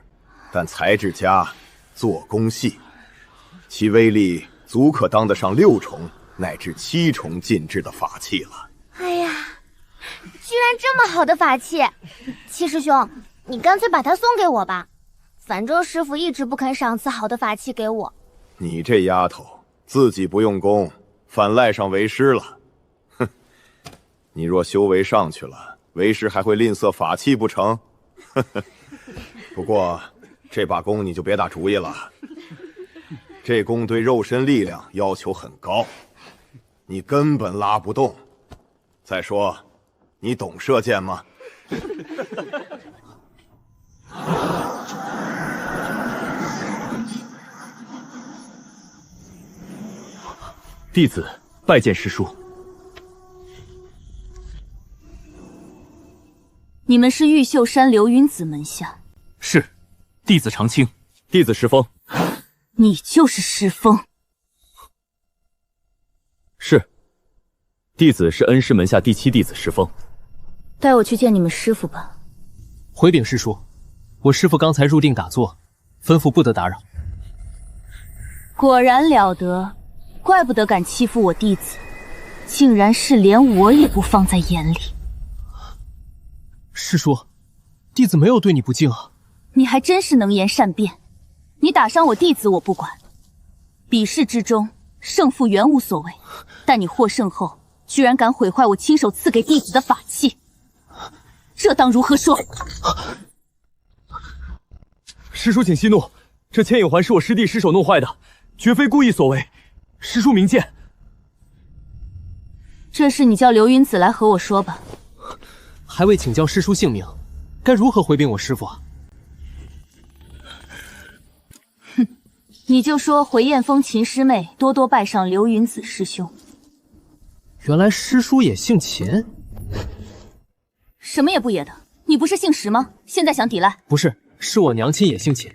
但材质佳，做工细，其威力足可当得上6重，乃至7重禁制的法器了。哎呀，居然这么好的法器！七师兄，你干脆把它送给我吧，反正师傅一直不肯赏赐好的法器给我。你这丫头自己不用功，反赖上为师了。哼，你若修为上去了，为师还会吝啬法器不成？呵呵。不过这把弓你就别打主意了，这弓对肉身力量要求很高，你根本拉不动。再说，你懂射箭吗？弟子拜见师叔。你们是玉秀山流云子门下？是，弟子常青，弟子石峰。你就是石峰？是，弟子是恩师门下第7弟子石峰。带我去见你们师傅吧。回禀师叔，我师父刚才入定打坐，吩咐不得打扰。果然了得，怪不得敢欺负我弟子，竟然是连我也不放在眼里。师叔，弟子没有对你不敬啊。你还真是能言善辩。你打伤我弟子我不管，比试之中胜负原无所谓，但你获胜后居然敢毁坏我亲手赐给弟子的法器，这当如何说？师叔请息怒，这牵引环是我师弟失手弄坏的，绝非故意所为，师叔明鉴。这事你叫流云子来和我说吧。还未请教师叔姓名，该如何回禀我师父啊？哼，你就说回雁峰秦师妹多多拜上流云子师兄。原来师叔也姓秦？什么也不也的，你不是姓石吗？现在想抵赖？不是，是我娘亲也姓秦。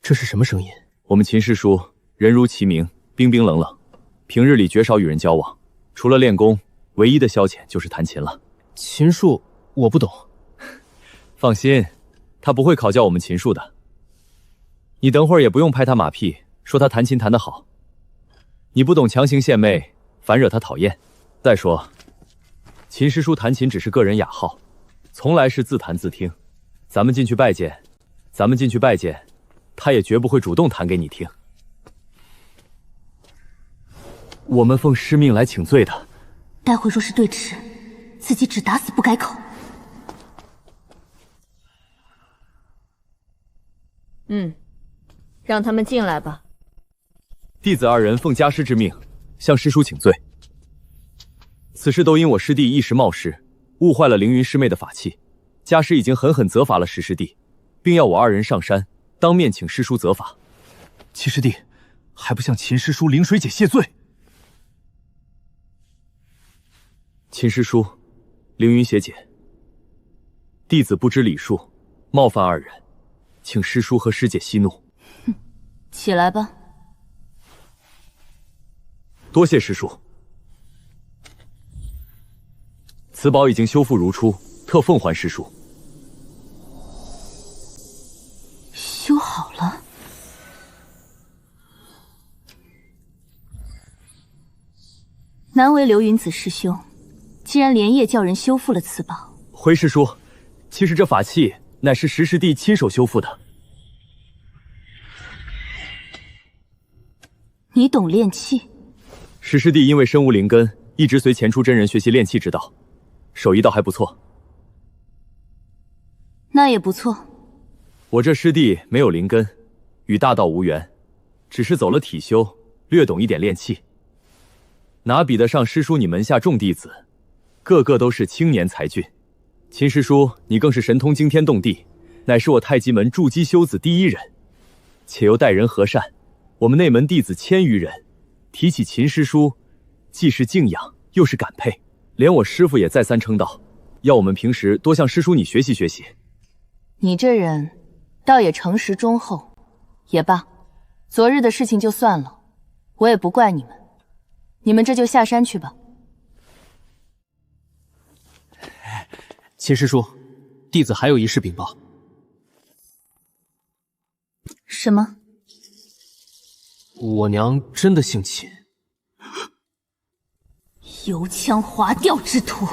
这是什么声音？我们秦师叔人如其名，冰冰冷冷，平日里绝少与人交往，除了练功，唯一的消遣就是弹琴了。琴术我不懂。放心，他不会考教我们琴术的。你等会儿也不用拍他马屁，说他弹琴弹得好。你不懂强行献媚，反惹他讨厌。再说，秦师叔弹琴只是个人雅号，从来是自弹自听。咱们进去拜见，他也绝不会主动弹给你听。我们奉师命来请罪的。待会若是对峙，自己只打死不改口。让他们进来吧。弟子2人奉家师之命，向师叔请罪。此事都因我师弟一时冒失，误坏了凌云师妹的法器。家师已经狠狠责罚了石师弟，并要我2人上山当面请师叔责罚。七师弟，还不向秦师叔灵水姐谢罪？秦师叔，凌云学姐，弟子不知礼数，冒犯2人，请师叔和师姐息怒。起来吧。多谢师叔。此宝已经修复如初，特奉还师叔。修好了。难为流云子师兄，竟然连夜叫人修复了此宝。回师叔，其实这法器乃是石师弟亲手修复的。你懂炼器？石师弟因为身无灵根，一直随钱出真人学习炼器之道，手艺倒还不错。那也不错。我这师弟没有灵根，与大道无缘，只是走了体修，略懂一点炼器。哪比得上师叔你门下众弟子，个个都是青年才俊。秦师叔，你更是神通惊天动地，乃是我太极门筑基修子第1人，且又待人和善。我们内门弟子1000余人，提起秦师叔，既是敬仰，又是感佩。连我师父也再三称道，要我们平时多向师叔你学习学习。你这人倒也诚实忠厚。也罢，昨日的事情就算了，我也不怪你们，你们这就下山去吧。秦师叔，弟子还有一事禀报。什么？我娘真的姓秦。油腔滑调之徒！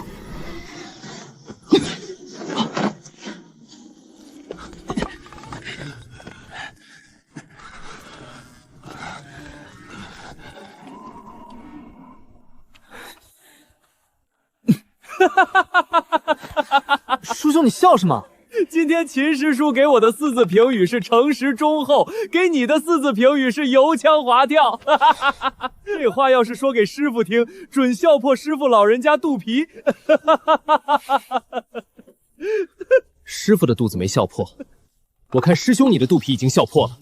叔兄，你笑什么？今天秦师叔给我的4字评语是诚实忠厚，给你的4字评语是油腔滑调。这话要是说给师傅听，准笑破师傅老人家肚皮。师傅的肚子没笑破，我看师兄你的肚皮已经笑破了。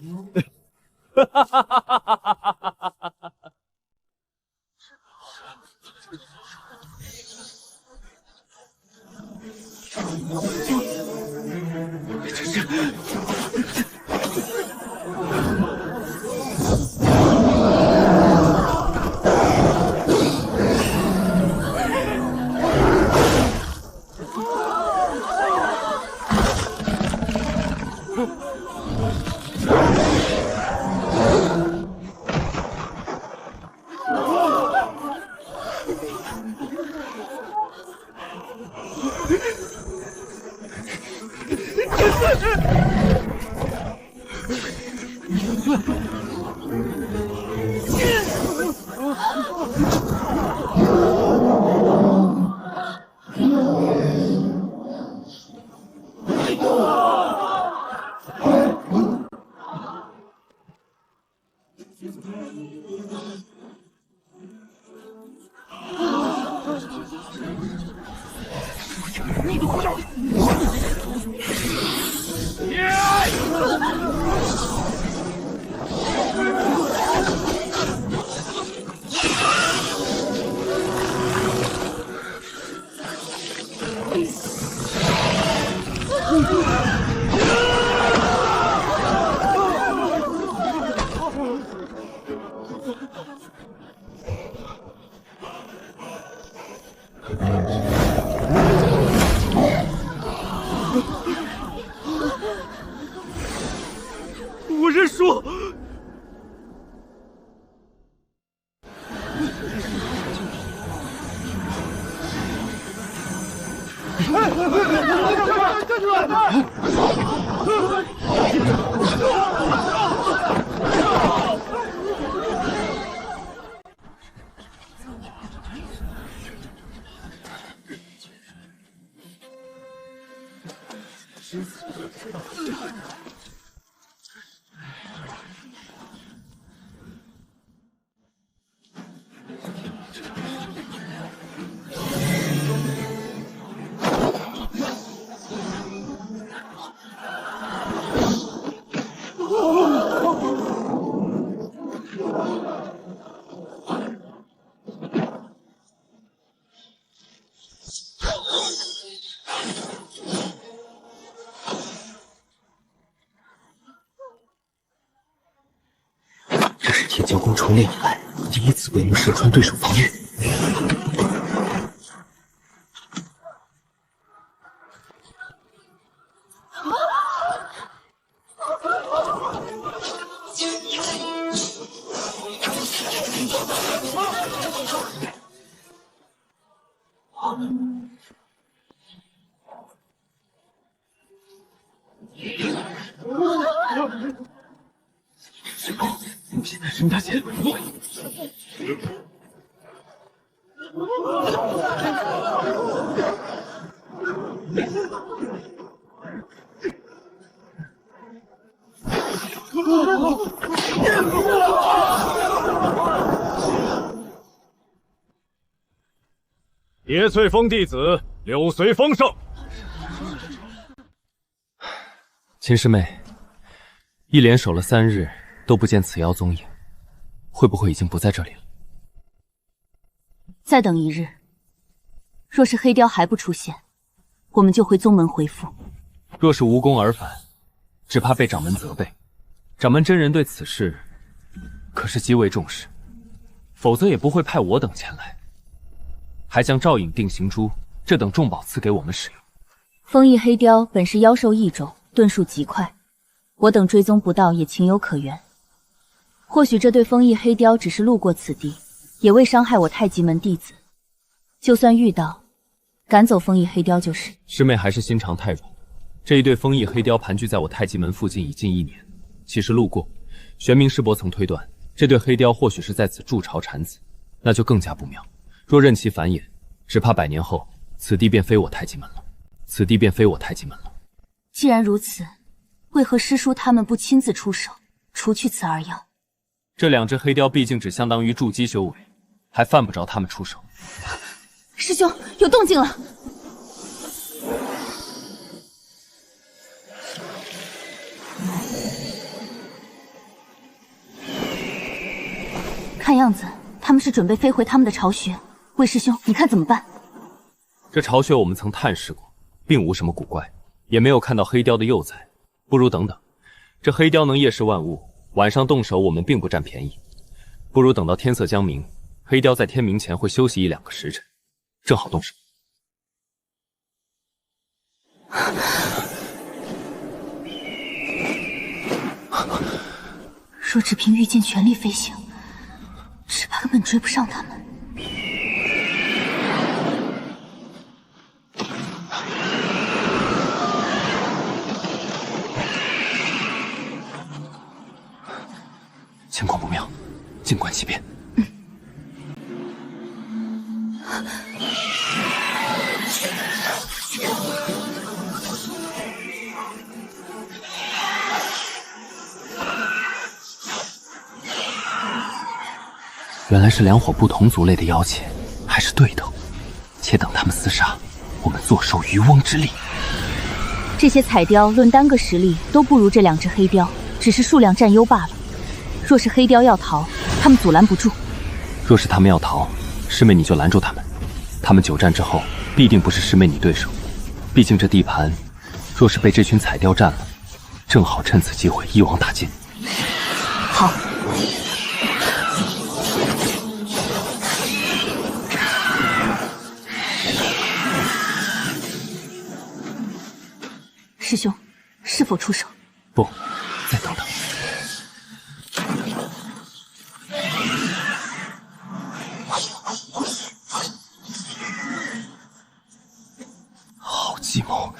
我认输。这是铁教宫重练以来第一次鬼幕射穿对手防御。现在沈大姐，叶翠峰弟子柳随风胜。秦师妹，一连守了3日都不见此妖踪影，会不会已经不在这里了？再等1日，若是黑雕还不出现，我们就回宗门回复。若是无功而返，只怕被掌门责备。掌门真人对此事可是极为重视。否则也不会派我等前来，还将赵颖、定行珠这等重宝赐给我们使用。风翼黑雕本是妖兽异种，遁术极快，我等追踪不到也情有可原。或许这对风翼黑雕只是路过此地，也未伤害我太极门弟子。就算遇到，赶走风翼黑雕就是。师妹还是心肠太软。这一对风翼黑雕盘踞在我太极门附近已近1年，其实路过，玄冥师伯曾推断，这对黑雕或许是在此筑巢产子，那就更加不妙。若任其繁衍，只怕100年后，此地便非我太极门了。此地便非我太极门了。既然如此，为何师叔他们不亲自出手，除去此二妖？这2只黑雕毕竟只相当于筑基修为，还犯不着他们出手。师兄，有动静了！看样子他们是准备飞回他们的巢穴。魏师兄，你看怎么办？这巢穴我们曾探视过，并无什么古怪，也没有看到黑雕的幼崽。不如等等，这黑雕能夜视万物，晚上动手我们并不占便宜。不如等到天色将明，黑雕在天明前会休息1-2个时辰，正好动手。若只凭御剑全力飞行，只怕根本追不上他们。情况不妙，静观其变。原来是2伙不同族类的妖孽，还是对头。且等他们厮杀，我们坐收渔翁之利。这些彩雕论单个实力都不如这2只黑雕，只是数量占优罢了。若是黑雕要逃，他们阻拦不住。若是他们要逃，师妹你就拦住他们。他们久战之后，必定不是师妹你对手。毕竟这地盘，若是被这群彩雕占了，正好趁此机会一网打尽。好。师兄，是否出手？不，再等等。好计谋！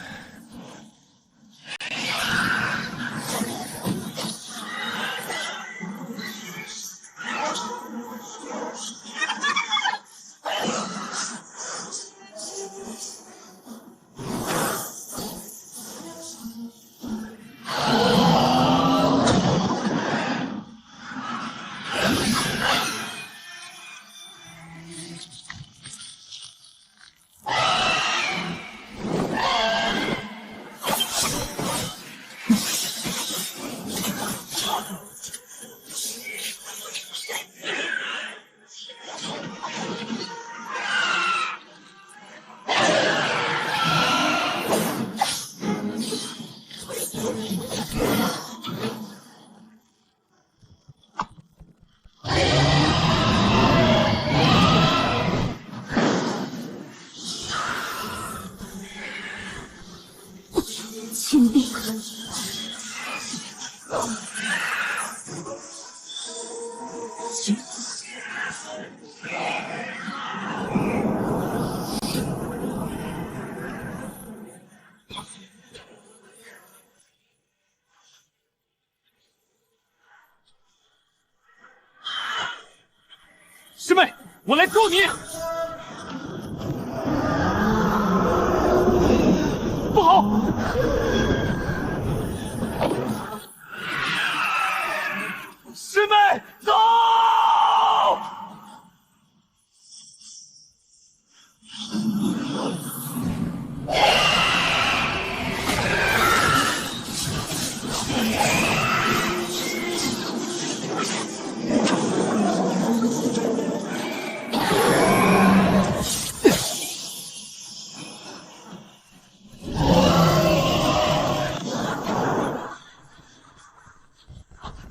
亲兵。师妹，我来救你！不好！师妹，走！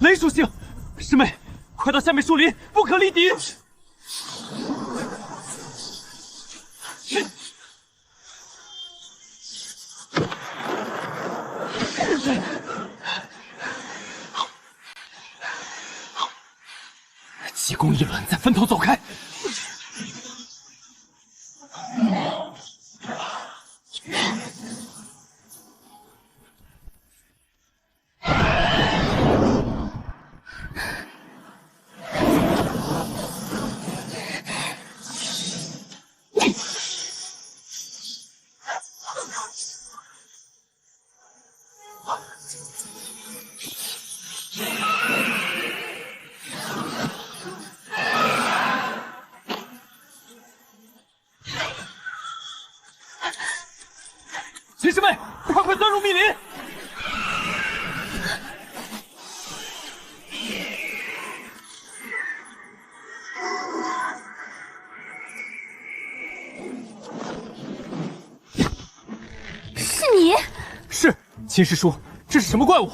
雷属性，师妹，快到下面树林，不可力敌。急攻一轮，再分头走开。骑士们，快钻入密林！是你？是，秦师叔，这是什么怪物？